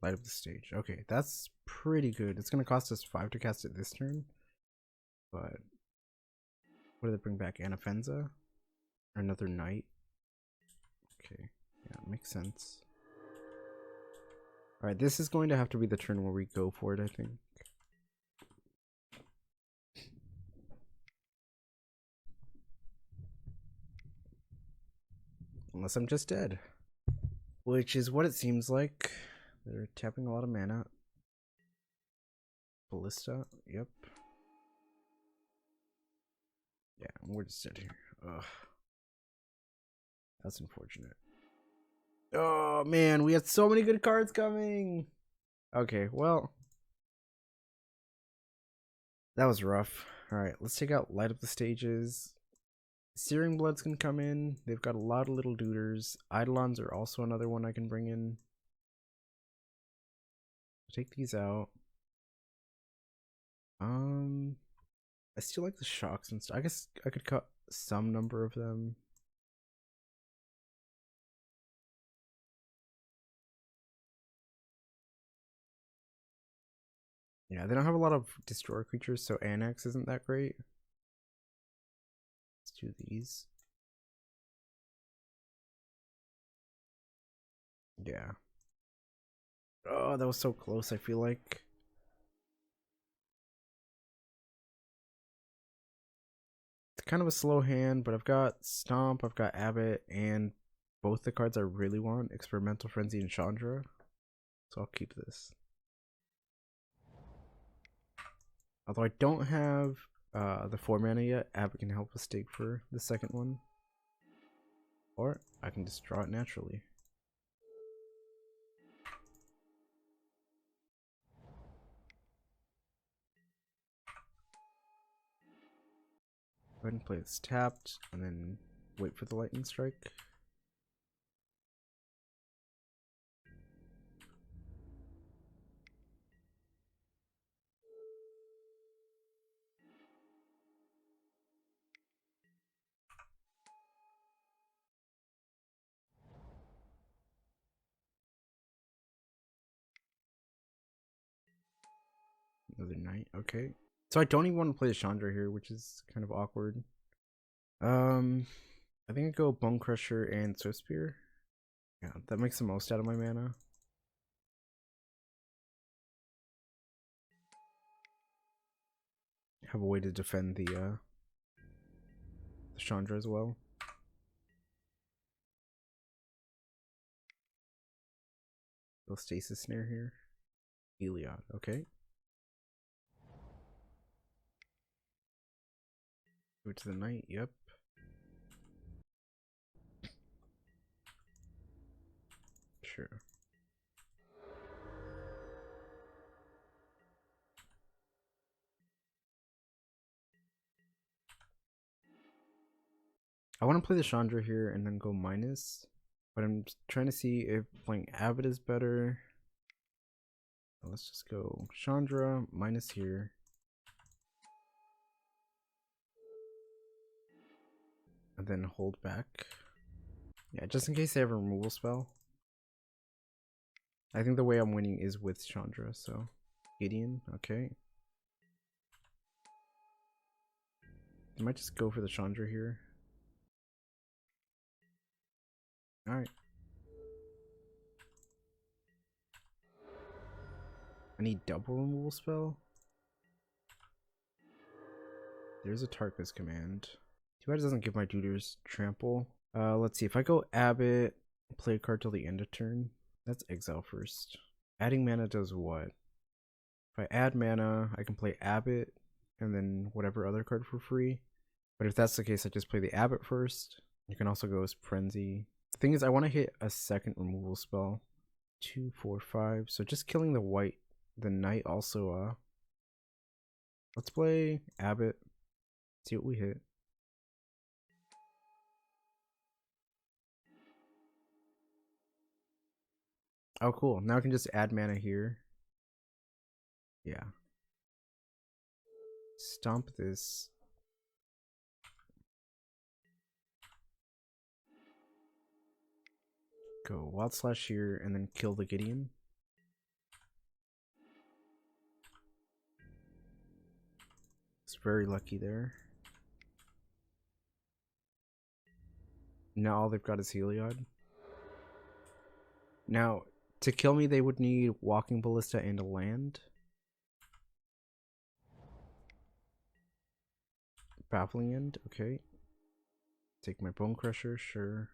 [SPEAKER 1] Light up the stage. Okay, that's pretty good. It's gonna cost us 5 to cast it this turn. But what did it bring back? Anafenza? Or another knight? Okay, yeah, makes sense. Alright, this is going to have to be the turn where we go for it, I think. Unless I'm just dead. Which is what it seems like. They're tapping a lot of mana. Ballista, yep. Yeah, we're just dead here. Ugh. That's unfortunate. Oh man, we had so many good cards coming. Okay, well. That was rough. Alright, let's take out Light Up the Stages. Searing Bloods can come in. They've got a lot of little duders. Eidolons are also another one I can bring in. Take these out. I still like the shocks and stuff. I guess I could cut some number of them. Yeah, they don't have a lot of destroyer creatures, so Annex isn't that great. Let's do these. Yeah. Oh, that was so close, I feel like. It's kind of a slow hand, but I've got Stomp, I've got Abbott, and both the cards I really want, Experimental Frenzy and Chandra. So I'll keep this. Although I don't have the 4 mana yet, Abbott can help us dig for the second one. Or I can just draw it naturally. Go ahead and play this tapped, and then wait for the lightning strike. Another knight, okay. So I don't even want to play the Chandra here, which is kind of awkward. I think I go Bone Crusher and Swift Spear. Yeah, that makes the most out of my mana. Have a way to defend the Chandra as well. Little Stasis Snare here. Heliod, okay. Go to the knight, yep. Sure. I want to play the Chandra here and then go minus, but I'm trying to see if playing Abbott is better. Let's just go Chandra minus here. And then hold back. Yeah, just in case they have a removal spell. I think the way I'm winning is with Chandra, so Gideon, okay. I might just go for the Chandra here. Alright. I need double removal spell. There's a Atarka's command. Too bad it doesn't give my tutors trample. Let's see. If I go Abbott, play a card till the end of turn. That's exile first. Adding mana does what? If I add mana, I can play Abbott and then whatever other card for free. But if that's the case, I just play the Abbott first. You can also go as Frenzy. The thing is, I want to hit a second removal spell. 2, 4, 5. So just killing the knight also. Let's play Abbott. See what we hit. Oh, cool. Now I can just add mana here. Yeah. Stomp this. Go Wild Slash here and then kill the Gideon. It's very lucky there. Now all they've got is Heliod. Now, to kill me, they would need Walking Ballista and a land. Baffling End, okay. Take my Bone Crusher, sure.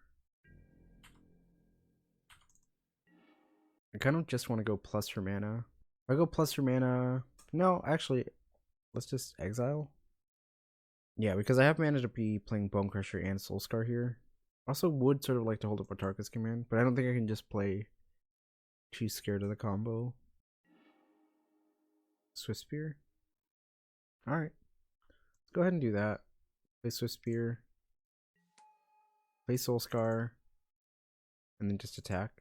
[SPEAKER 1] I kind of just want to go plus for mana. If I go plus for mana... No, actually, let's just exile. Yeah, because I have mana to be playing Bone Crusher and Soulscar here. Also would sort of like to hold up Atarka's command, but I don't think I can just play too scared of the combo. Swift Spear. Alright. Let's go ahead and do that. Play Swift Spear. Play Soulscar. And then just attack.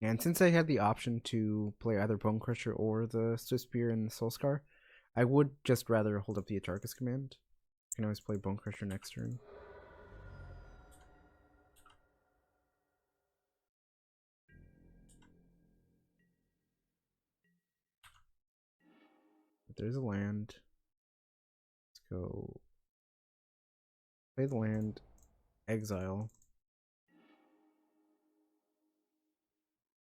[SPEAKER 1] And since I had the option to play either Bone Crusher or the Swift Spear and the Soulscar, I would just rather hold up the Atarka's command. I can always play Bone Crusher next turn. But there's a land. Let's go play the land, exile.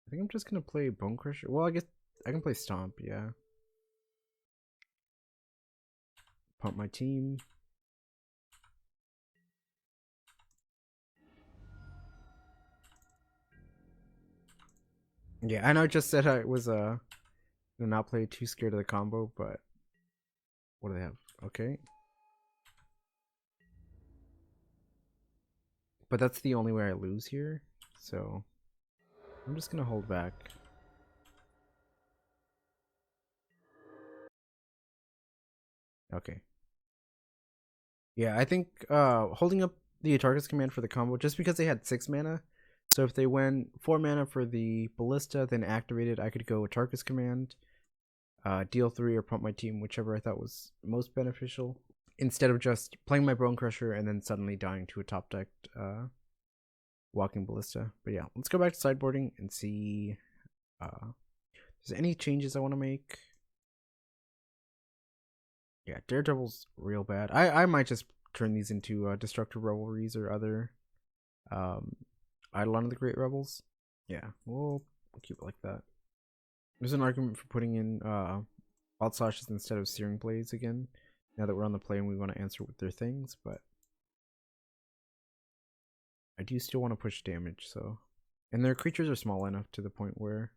[SPEAKER 1] I think I'm just gonna play Bone Crusher. Well, I guess I can play Stomp, yeah. Pump my team. Yeah, I know I just said I was gonna not play too scared of the combo, but what do they have? Okay. But that's the only way I lose here, so I'm just gonna hold back. Okay. Yeah, I think holding up the Atarka's command for the combo, just because they had 6 mana, so if they went 4 mana for the Ballista, then activated, I could go Atarka's command, deal 3 or pump my team, whichever I thought was most beneficial, instead of just playing my Bone Crusher and then suddenly dying to a top decked Walking Ballista. But yeah, let's go back to sideboarding and see if there's any changes I want to make. Yeah, Daredevil's real bad. I might just turn these into Destructive Revelries or other Eidolon of the Great Rebels. Yeah, we'll keep it like that. There's an argument for putting in Wild Slashes instead of Searing Blades again, now that we're on the play and we want to answer with their things, but I do still want to push damage, so... And their creatures are small enough to the point where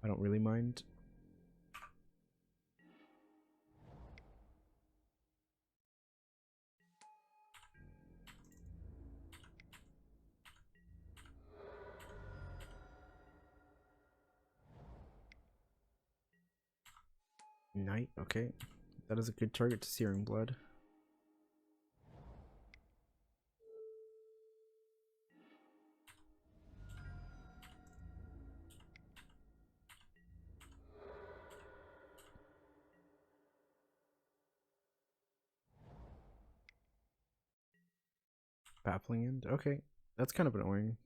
[SPEAKER 1] I don't really mind. Knight, okay. That is a good target to Searing Blood. Baffling End, okay. That's kind of annoying.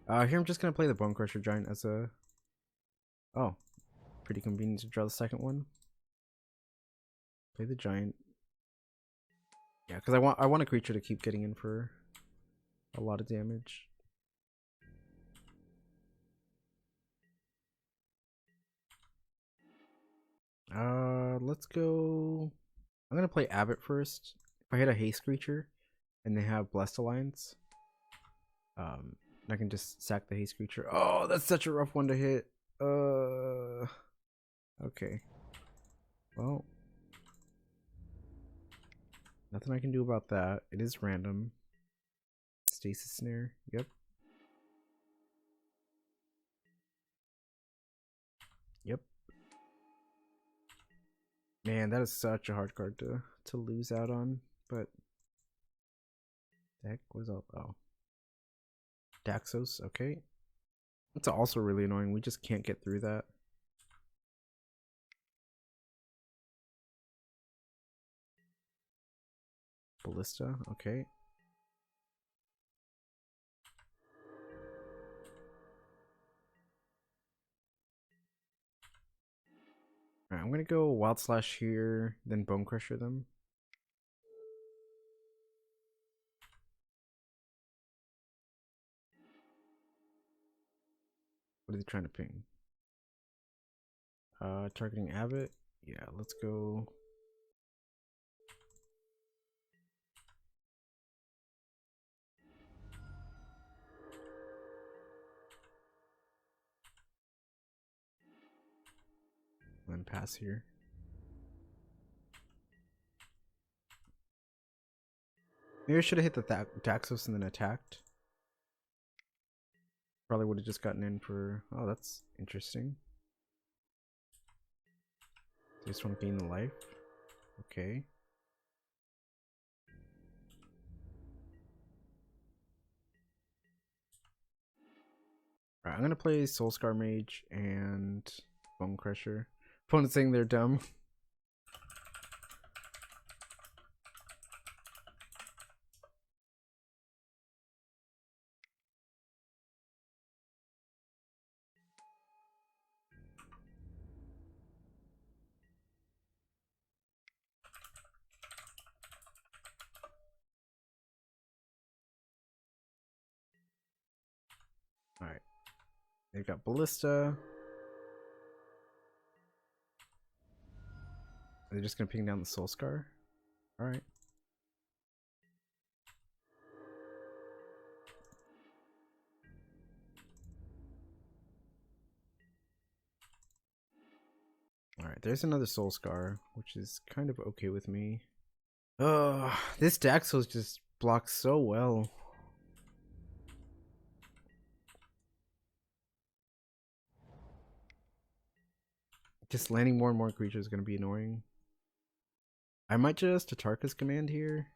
[SPEAKER 1] Here I'm just gonna play the Bone Crusher Giant as a... Oh, pretty convenient to draw the second one. Play the Giant. Yeah, because I want a creature to keep getting in for a lot of damage. Let's go... I'm gonna play Abbot first. If I hit a haste creature and they have Blessed Alliance, I can just sack the haste creature. Oh, that's such a rough one to hit. Okay. Well, nothing I can do about that. It is random. Stasis Snare. Yep. Yep. Man, that is such a hard card to lose out on. But deck was up. Oh, Daxos. Okay. That's also really annoying. We just can't get through that. Ballista. Okay. Alright, I'm gonna go Wild Slash here, then Bone Crusher them. What is he trying to ping? Targeting Abbot. Yeah, let's go. Then pass here. Maybe I should have hit the Daxos and then attacked. Probably would have just gotten in for... Oh, that's interesting. Just want to gain the life. Okay. Alright, I'm gonna play Soulscar Mage and Bone Crusher. Opponent's saying they're dumb. Alright. They've got Ballista. They're just gonna ping down the Soulscar. Alright. Alright, there's another Soulscar, which is kind of okay with me. This Daxos just blocks so well. Just landing more and more creatures is going to be annoying. I might just Atarka's command here.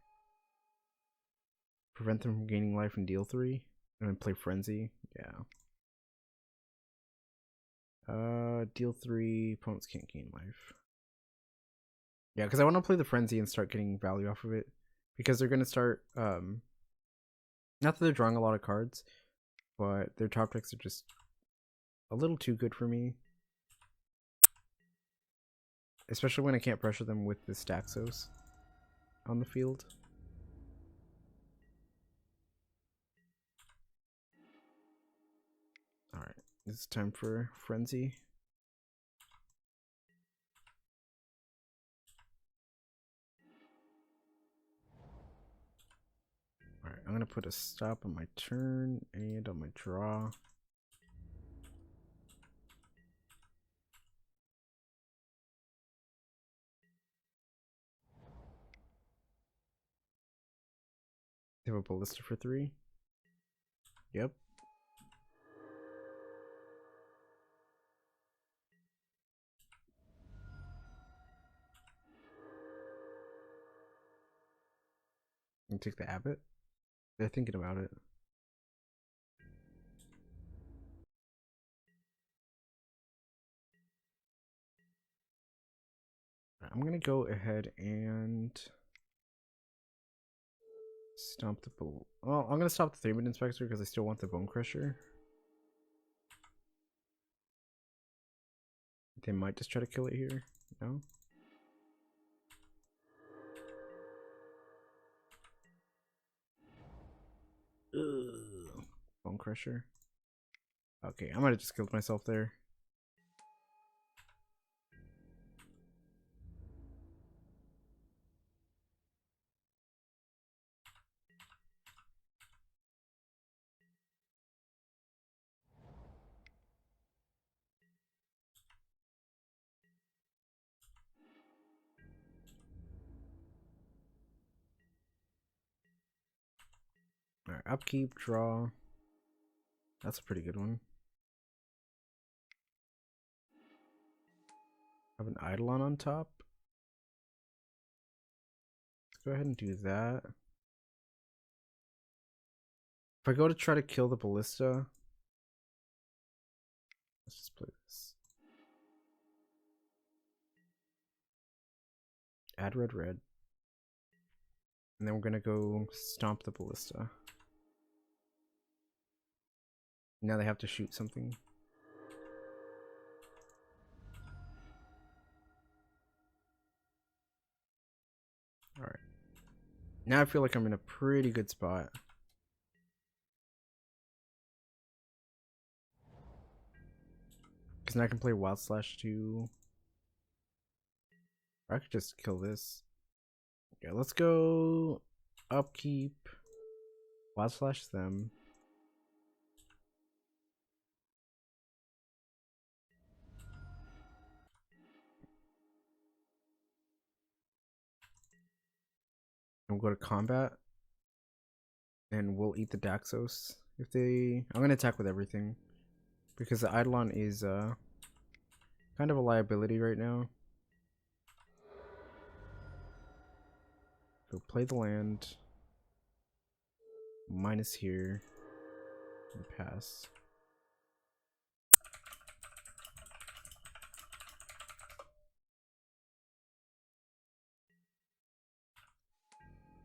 [SPEAKER 1] Prevent them from gaining life and deal 3. And then play Frenzy. Yeah. Deal 3. Opponents can't gain life. Yeah, because I want to play the Frenzy and start getting value off of it. Because they're going to start, not that they're drawing a lot of cards, but their top decks are just a little too good for me. Especially when I can't pressure them with the Daxos on the field. Alright, it's time for Frenzy. Alright, I'm gonna put a stop on my turn and on my draw. They have a Ballista for 3. Yep. can take the abbot. They're thinking about it. I'm gonna go ahead and stomp the bull. Well, I'm gonna stop the 3-minute inspector because I still want the bone crusher. They might just try to kill it here. No. Ugh. Bone crusher. Okay, I might have just killed myself there. Alright, upkeep, draw. That's a pretty good one. Have an Eidolon on top. Let's go ahead and do that. If I go to try to kill the ballista, let's just play this. Add red, red. And then we're gonna go stomp the ballista. Now they have to shoot something. Alright. Now I feel like I'm in a pretty good spot. Because now I can play Wild Slash 2. Or I could just kill this. Yeah, let's go upkeep. Wild Slash them. And we'll go to combat. And we'll eat the Daxos. If they... I'm going to attack with everything. Because the Eidolon is kind of a liability right now. So play the land. Minus here. And pass.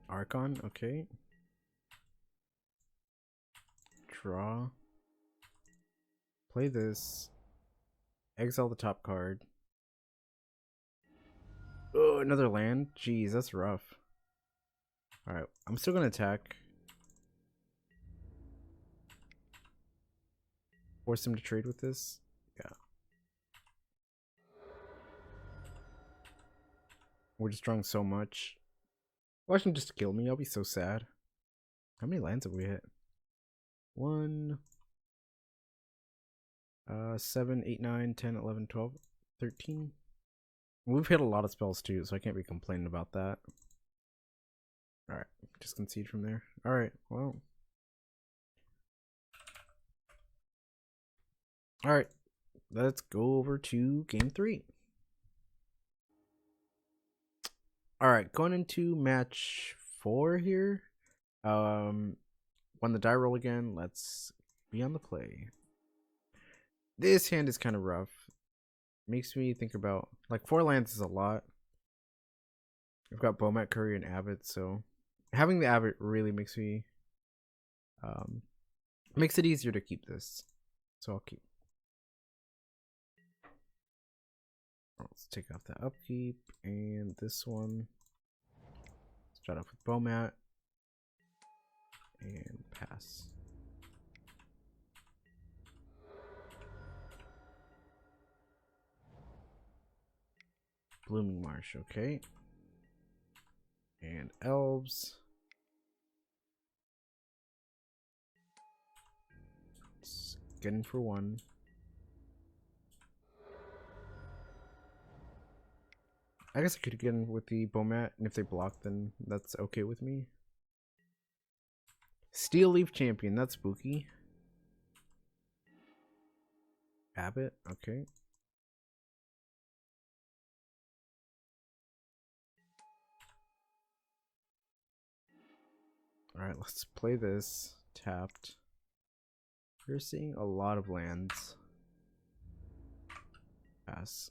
[SPEAKER 1] Archon, okay. Draw. Play this. Exile the top card. Oh, another land? Jeez, that's rough. Alright, I'm still gonna attack. Force him to trade with this? Yeah. We're just drawing so much. Watch him just kill me, I'll be so sad. How many lands have we hit? 1, 7, 8, 9, 10, 11, 12, 13. We've hit a lot of spells too, so I can't be complaining about that. Alright, just concede from there. Alright, well. Alright, let's go over to game 3. Alright, going into match 4 here. Won the die roll again. Let's be on the play. This hand is kind of rough. Makes me think about, like, 4 lands is a lot. I've got Bomat, Curry, and Abbott, so having the Abbott really makes me makes it easier to keep this. So I'll keep. Let's take off the upkeep and this one. Start off with Bomat and pass. Blooming Marsh, okay. And Elves. Let's get in for 1. I guess I could get in with the Bomat, and if they block, then that's okay with me. Steel Leaf Champion, that's spooky. Abbott, okay. Alright, let's play this. Tapped. We're seeing a lot of lands. Pass.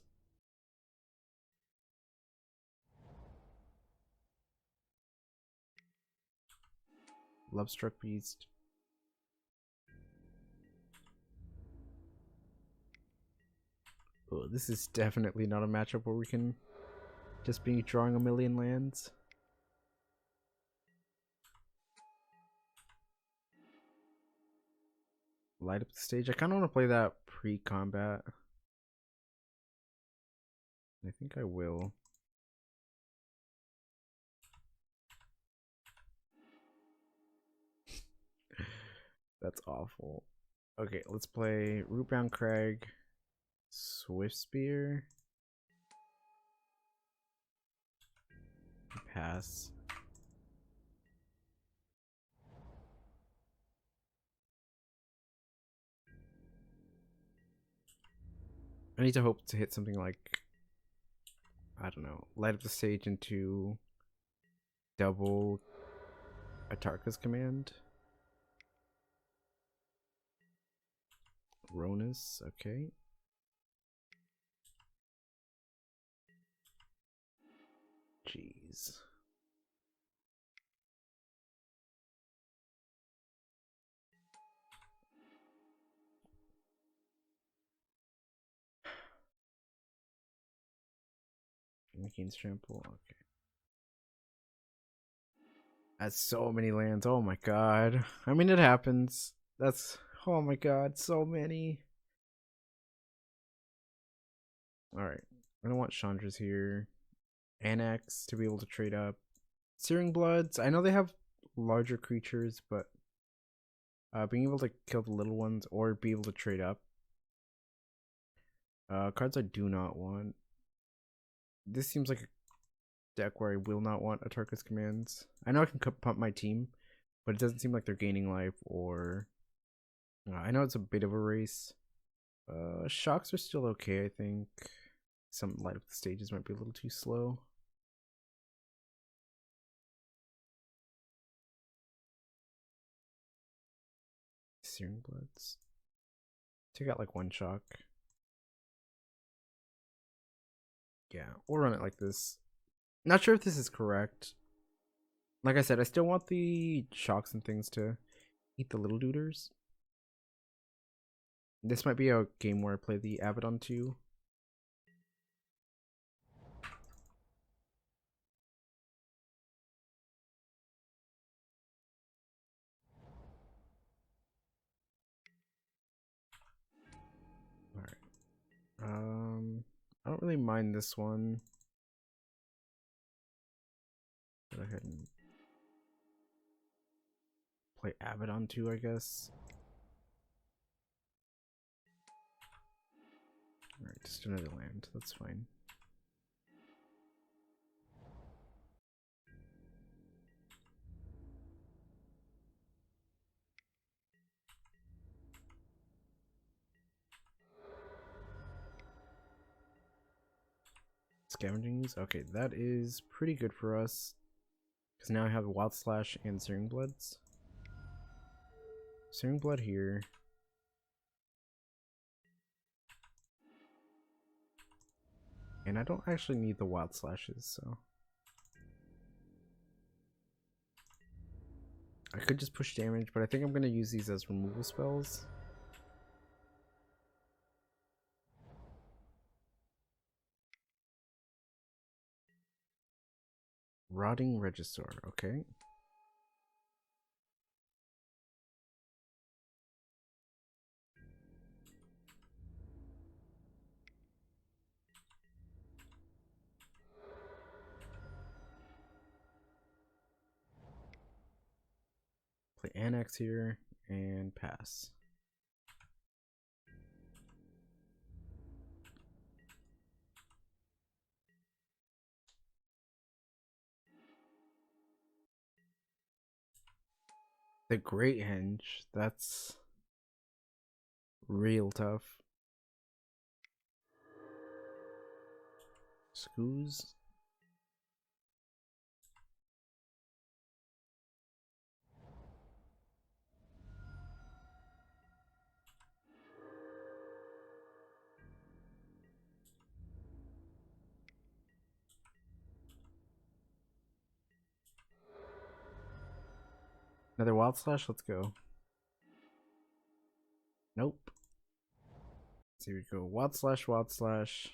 [SPEAKER 1] Lovestruck Beast. Oh, this is definitely not a matchup where we can just be drawing a million lands. Light up the stage. I kind of want to play that pre-combat. I think I will. That's awful. Okay, let's play Rootbound Crag, Swift Spear, pass. I need to hope to hit something like, I don't know, light up the stage into double Atarka's command. Ronus, okay. Jeez. Making trample, okay. That's so many lands, oh my god. I mean, it happens. That's, oh my god, so many. Alright, I don't want Chandra's here. Annex to be able to trade up. Searing Bloods, I know they have larger creatures, but being able to kill the little ones or be able to trade up. Cards I do not want. This seems like a deck where I will not want Atarka's commands. I know I can pump my team, but it doesn't seem like they're gaining life or... I know it's a bit of a race. Shocks are still okay, I think. Some light up the stages might be a little too slow. Searing Bloods. Take out like one shock. Yeah, we'll run it like this. Not sure if this is correct. Like I said, I still want the shocks and things to eat the little duders. This might be a game where I play the Abaddon too. Alright. I don't really mind this one. Go ahead and play Abaddon too, I guess. Alright, just another land. That's fine. Scavenging use? Okay, that is pretty good for us. Because now I have Wild Slash and Searing Bloods. Searing Blood here. And I don't actually need the Wild Slashes, so... I could just push damage, but I think I'm going to use these as removal spells. Rotting Regisaur, okay. Play Annex here and pass. The Great Henge, that's real tough. Scoos. Another Wild Slash? Let's go. Nope. So here we go. Wild Slash, Wild Slash.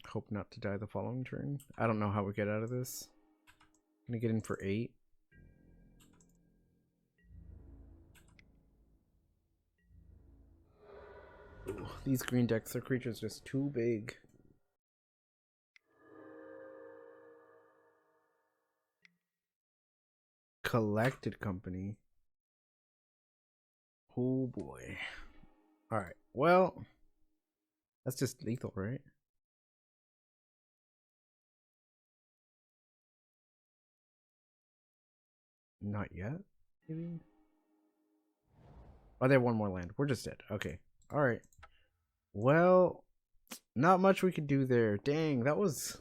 [SPEAKER 1] Hope not to die the following turn. I don't know how we get out of this. Gonna get in for 8. Ooh, these green decks are creatures just too big. Collected Company. Oh boy. Alright, well, that's just lethal, right? Not yet, maybe? Oh, they have one more land. We're just dead. Okay. Alright. Well, not much we could do there. Dang, that was...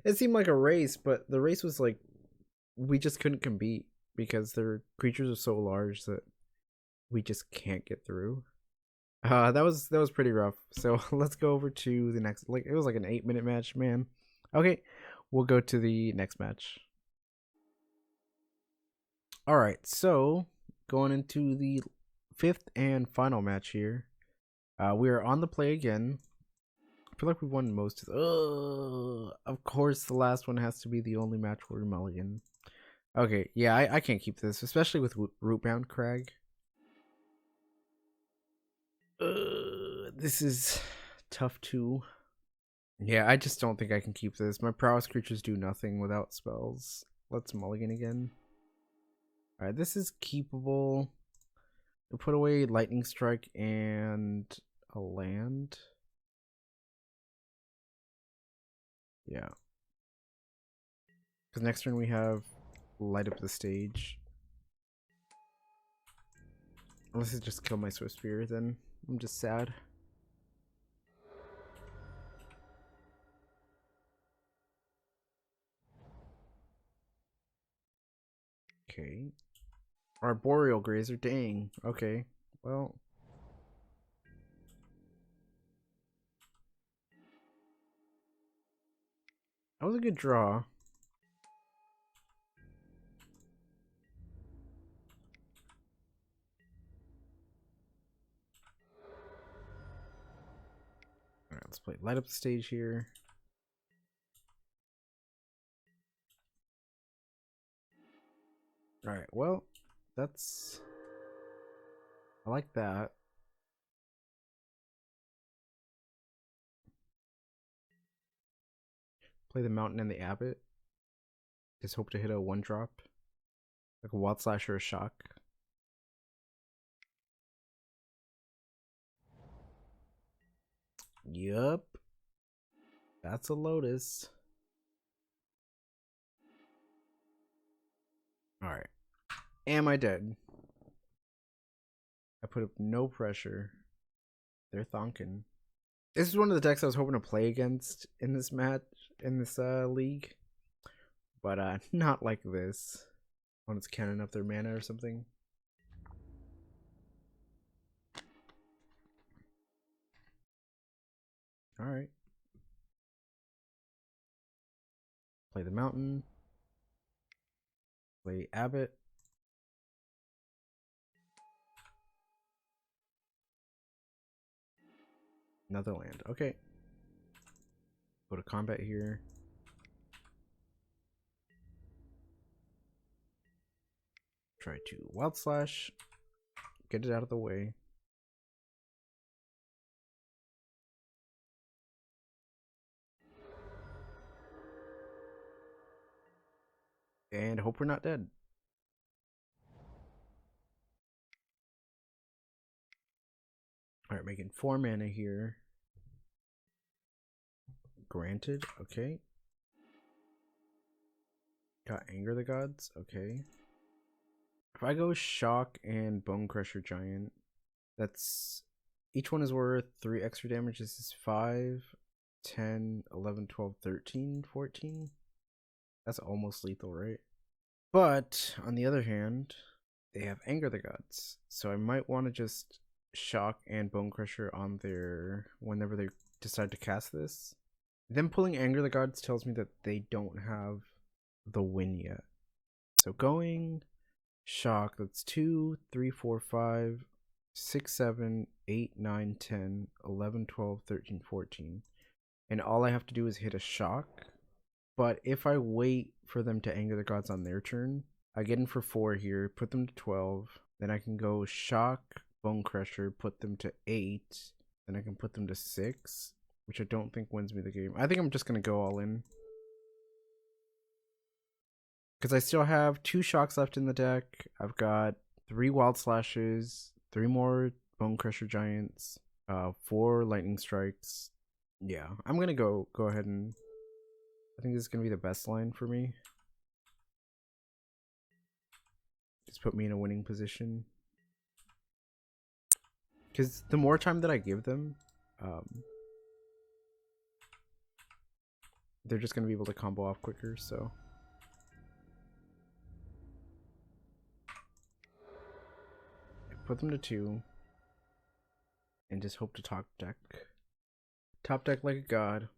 [SPEAKER 1] It seemed like a race, but the race was like... We just couldn't compete because their creatures are so large that we just can't get through. That was pretty rough. So let's go over to the next... Like, it was like an 8-minute match, man. Okay, we'll go to the next match. Alright, so going into the 5th and final match here. We are on the play again. I feel like we won most of the... of course, the last one has to be the only match where we mulligan. Okay, yeah, I can't keep this, especially with Rootbound Crag. This is tough too. Yeah, I just don't think I can keep this. My prowess creatures do nothing without spells. Let's mulligan again. Alright, this is keepable. We'll put away Lightning Strike and a land. Yeah. Because next turn we have Light Up the Stage. Unless it just kill my Swift Spear, then I'm just sad. Okay. Our Boreal Grazer, dang. Okay. Well. That was a good draw. Alright, let's play Light Up the Stage here. Alright, well, that's... I like that. Play the Mountain and the Abbot. Just hope to hit a 1-drop. Like a Wild Slash or a Shock. Yup. That's a Lotus. Alright. Am I dead? I put up no pressure. They're thonking. This is one of the decks I was hoping to play against in this match, in this league. But not like this. When it's cannon up their mana or something. Alright. Play the Mountain. Play Abbot. Another land. Okay. Go to combat here. Try to Wild Slash. Get it out of the way. And hope we're not dead. Alright, making 4 mana here. Granted, okay. Got Anger the Gods, okay. If I go Shock and Bone Crusher Giant, that's... Each one is worth 3 extra damage. This is 5, 10, 11, 12, 13, 14. That's almost lethal, right? But on the other hand, they have Anger the Gods, so I might want to just Shock and Bone Crusher on their whenever they decide to cast this. Them pulling Anger the Gods tells me that they don't have the win yet. So going Shock, that's 2, 3, 4, 5, 6, 7, 8, 9, 10, 11, 12, 13, 14. And all I have to do is hit a Shock. But if I wait for them to Anger the Gods on their turn, I get in for 4 here, put them to 12. Then I can go Shock, Bone Crusher, put them to 8. Then I can put them to 6, which I don't think wins me the game. I think I'm just going to go all in. Because I still have 2 Shocks left in the deck. I've got 3 Wild Slashes, 3 more Bone Crusher Giants, 4 Lightning Strikes. Yeah, I'm going to go ahead and... I think this is going to be the best line for me. Just put me in a winning position. Because the more time that I give them, they're just going to be able to combo off quicker, so... Put them to 2. And just hope to top deck. Top deck like a god.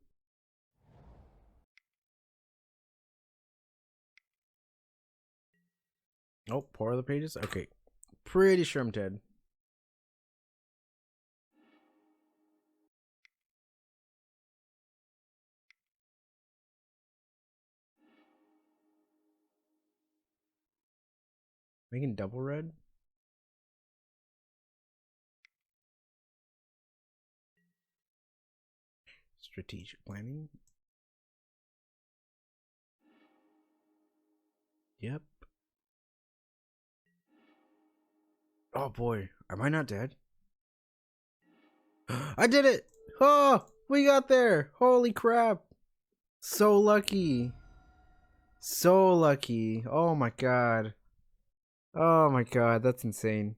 [SPEAKER 1] Oh, pour the pages? Okay. Pretty sure I'm dead. Making double red? Strategic planning? Yep. Oh boy, am I not dead? I did it! Oh, we got there! Holy crap! So lucky. So lucky. Oh my god. Oh my god, that's insane.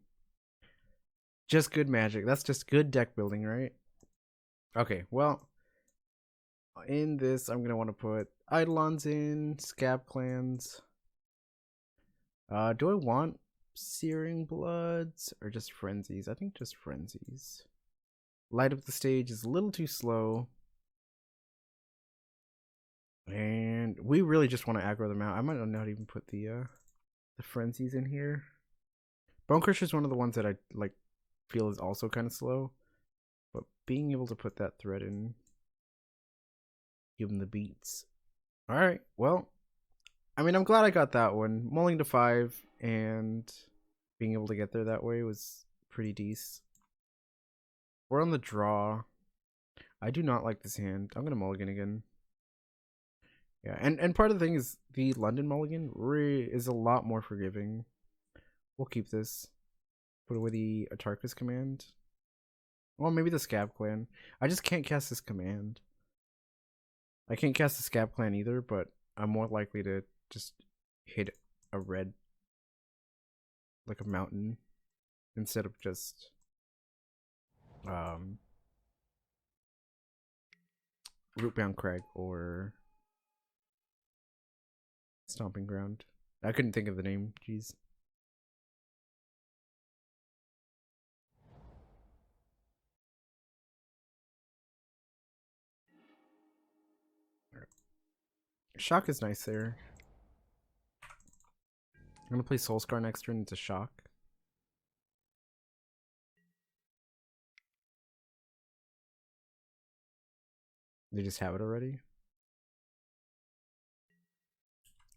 [SPEAKER 1] Just good magic. That's just good deck building, right? Okay, well, in this, I'm gonna want to put Eidolons in, Scab Clans. Do I want Searing Bloods or just Frenzies? I think just Frenzies. Light Up the Stage is a little too slow. And we really just want to aggro them out. I might not even put the Frenzies in here. Bone Crusher is one of the ones that I like feel is also kind of slow. But being able to put that thread in, give them the beats. Alright, well, I mean, I'm glad I got that one. Mulling to 5 and being able to get there that way was pretty decent. We're on the draw. I do not like this hand. I'm gonna mulligan again. Yeah, and part of the thing is the London mulligan is a lot more forgiving. We'll keep this. Put away the Atarka's command. Well, maybe the Scab Clan. I just can't cast this command. I can't cast the Scab Clan either, but I'm more likely to just hit a red, like a mountain, instead of just Rootbound Crag or Stomping Ground. I couldn't think of the name. Jeez. Shock is nice there. I'm gonna play Soulscar next turn into Shock. They just have it already?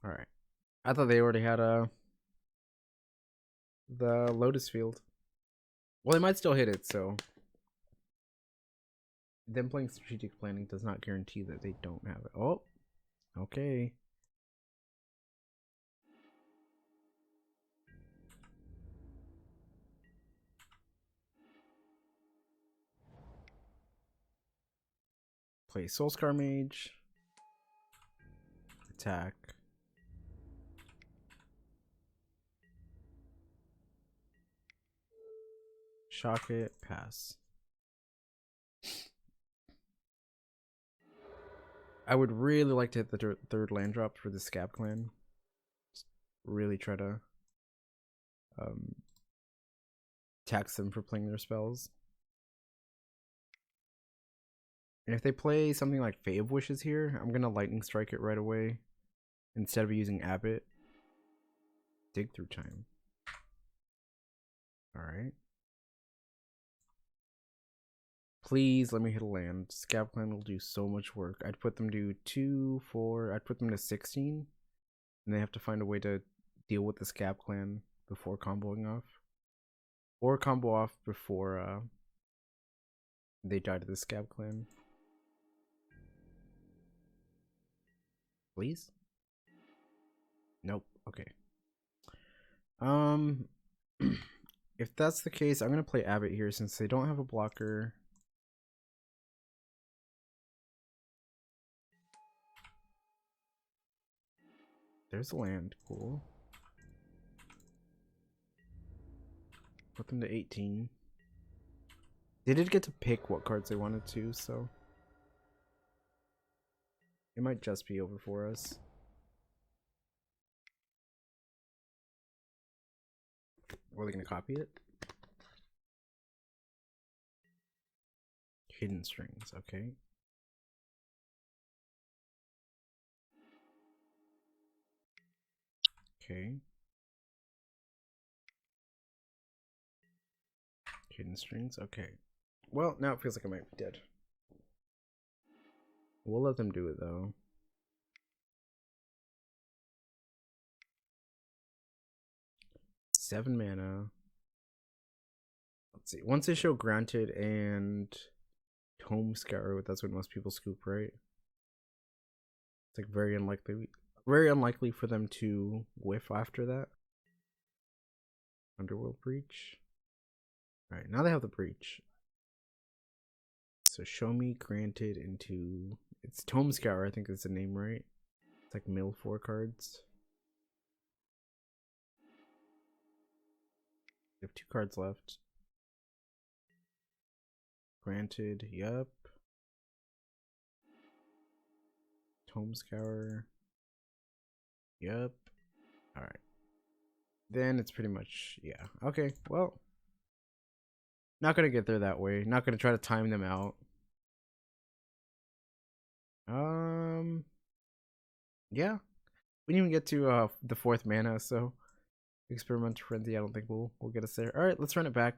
[SPEAKER 1] Alright. I thought they already had the Lotus Field. Well, they might still hit it, so them playing strategic planning does not guarantee that they don't have it. Oh, okay. Play Soulscar Mage. Attack. Shock it, pass. I would really like to hit the third land drop for the Scab Clan. Just really try to um, tax them for playing their spells. And if they play something like Fey of Wishes here, I'm gonna Lightning Strike it right away instead of using Abbot. Dig through time. Alright. Please let me hit a land. Scab Clan will do so much work. I'd put them to 2, 4, I'd put them to 16. And they have to find a way to deal with the Scab Clan before comboing off. Or combo off before they die to the Scab Clan. Please? Nope. Okay. If that's the case, I'm gonna play Abbot here since they don't have a blocker. There's land. Cool. Put them to 18. They did get to pick what cards they wanted to, so it might just be over for us. Or are they gonna copy it? Hidden Strings, okay. Okay. Hidden Strings, okay. Well, now it feels like I might be dead. We'll let them do it though. Seven mana. Let's see. Once they show Granted and Tome Scour, that's what most people scoop, right? It's like very unlikely for them to whiff after that. Underworld Breach. Alright, now they have the Breach. So show me Granted into... It's Tome Scour, I think is the name, right? It's like mill 4 cards. They have 2 cards left. Granted, yup. Tome Scour. Yup. Alright. Then it's pretty much, yeah. Okay, well. Not gonna get there that way. Not gonna try to time them out. Yeah. We didn't even get to the 4th mana, so Experimental Frenzy, I don't think will get us there. Alright, let's run it back.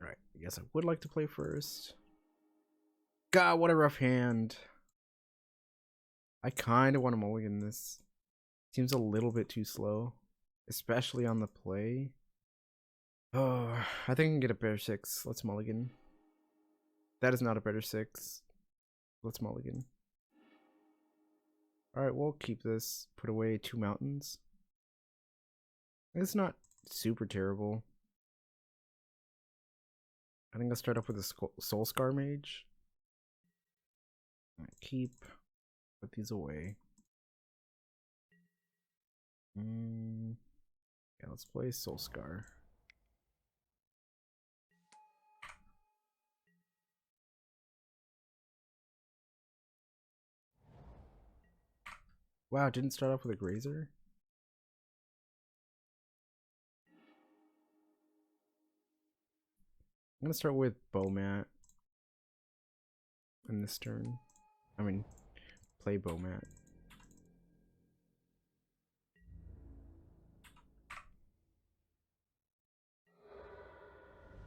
[SPEAKER 1] Alright, I guess I would like to play first. God, what a rough hand. I kind of want to mulligan this. Seems a little bit too slow, especially on the play. Oh, I think I can get a better 6. Let's mulligan. That is not a better 6. Let's mulligan. Alright, we'll keep this. Put away 2 mountains. It's not super terrible. I think I'll start off with a Soul Scar Mage. Keep. Put these away. Yeah, let's play Soul Scar. Wow, it didn't start off with a Grazer? I'm gonna start with Bowmat in this turn. I mean, play Bowmat.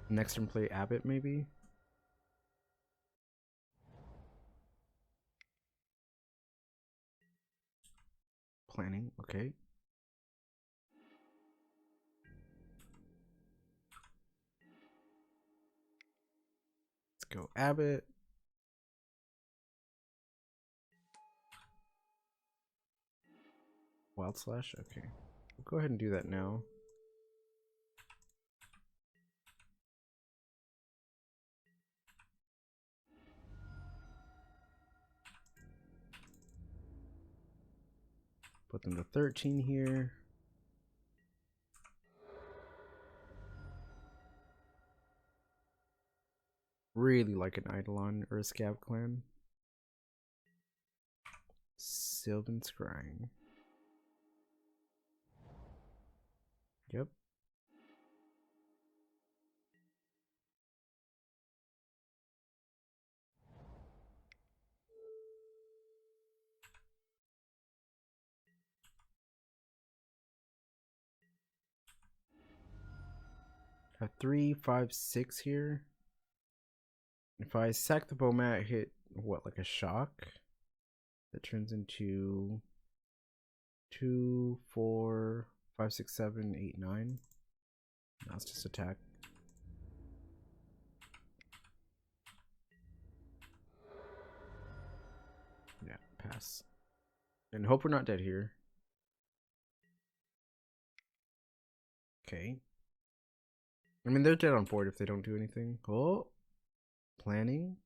[SPEAKER 1] Next turn, play Abbot, maybe? Planning, okay. Let's go Abbot. Wild Slash, okay. We'll go ahead and do that now. Put them to 13 here. Really like an Eidolon or a Scab Clan. Sylvan Scrying. Yep. Got 3, 5, 6 here. If I sack the Bomat, hit what, like a shock? That turns into 2, 4, 5, 6, 7, 8, 9. Now let's just attack. Yeah, pass. And hope we're not dead here. Okay. I mean, they're dead on board if they don't do anything. Oh, planning.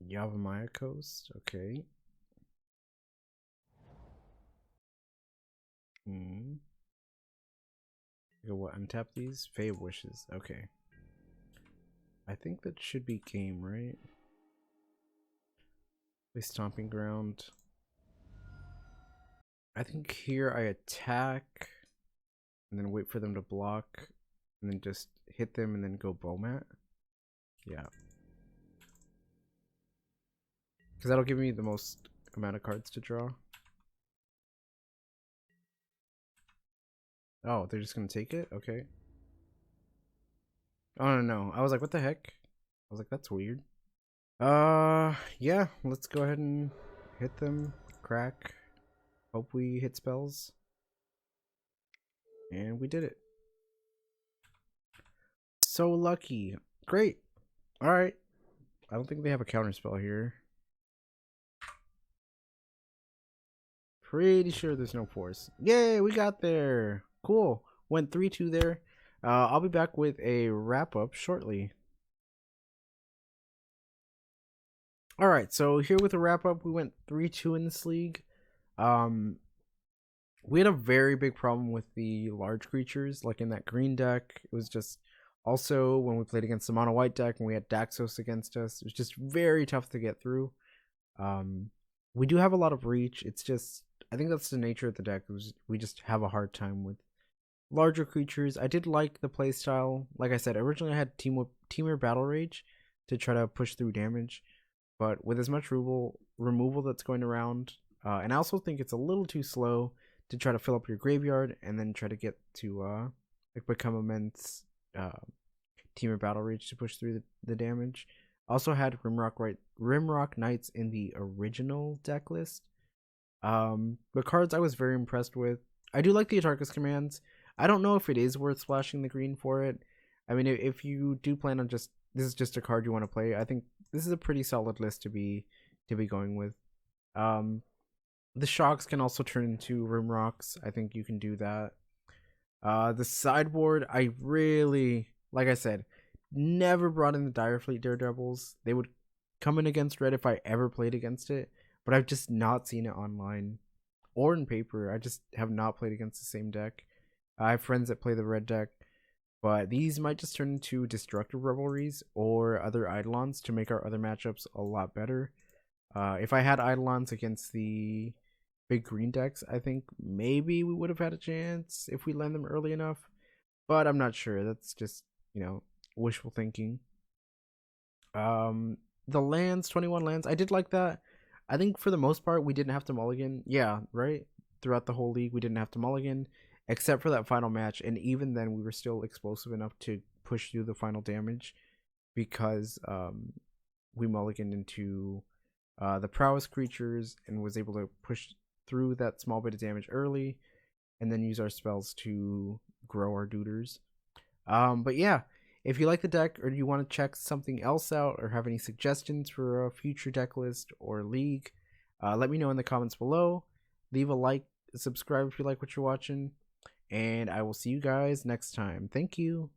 [SPEAKER 1] Yavimaya Coast. Okay. Hmm. Go what? Untap these? Fae of Wishes. Okay. I think that should be game, right? Play Stomping Ground. I think here I attack and then wait for them to block and then just hit them and then go Bomat. Yeah. Because that'll give me the most amount of cards to draw. Oh, they're just gonna take it? Okay. Oh, no. I was like, what the heck? I was like, that's weird. Yeah, let's go ahead and hit them. Crack. Hope we hit spells. And we did it. So lucky. Great. Alright. I don't think they have a counterspell here. Pretty sure there's no force. Yay, we got there. Cool. Went 3-2 there. I'll be back with a wrap up shortly. Alright, so here with a wrap up, we went 3-2 in this league. We had a very big problem with the large creatures, like in that green deck. It was just also when we played against the mono white deck and we had Daxos against us, it was just very tough to get through. We do have a lot of reach. It's just, I think that's the nature of the deck. We just have a hard time with larger creatures. I did like the playstyle. Like I said, originally I had Teamer Battle Rage to try to push through damage, but with as much removal that's going around, and I also think it's a little too slow to try to fill up your graveyard and then try to get to like become immense Teamer Battle Rage to push through the damage. Also had Rimrock Knights in the original deck list. The cards I was very impressed with. I do like the Atarka's commands. I don't know if it is worth splashing the green for it. I mean, if you do plan on this is just a card you want to play, I think this is a pretty solid list to be going with. The shocks can also turn into Rimrocks. I think you can do that. The sideboard, I really, like I said, never brought in the Direfleet Daredevils. They would come in against red if I ever played against it, but I've just not seen it online or in paper. I just have not played against the same deck. I have friends that play the red deck, but these might just turn into Destructive Revelries or other Eidolons to make our other matchups a lot better. If I had Eidolons against the big green decks, I think maybe we would have had a chance if we land them early enough, but I'm not sure. That's just, wishful thinking. The lands, 21 lands, I did like that. I think for the most part we didn't have to mulligan. Yeah, right? Throughout the whole league we didn't have to mulligan except for that final match, and even then we were still explosive enough to push through the final damage because we mulliganed into the prowess creatures and was able to push through that small bit of damage early and then use our spells to grow our duders. But yeah, if you like the deck or you want to check something else out or have any suggestions for a future deck list or league, let me know in the comments below. Leave a like, subscribe if you like what you're watching, and I will see you guys next time. Thank you.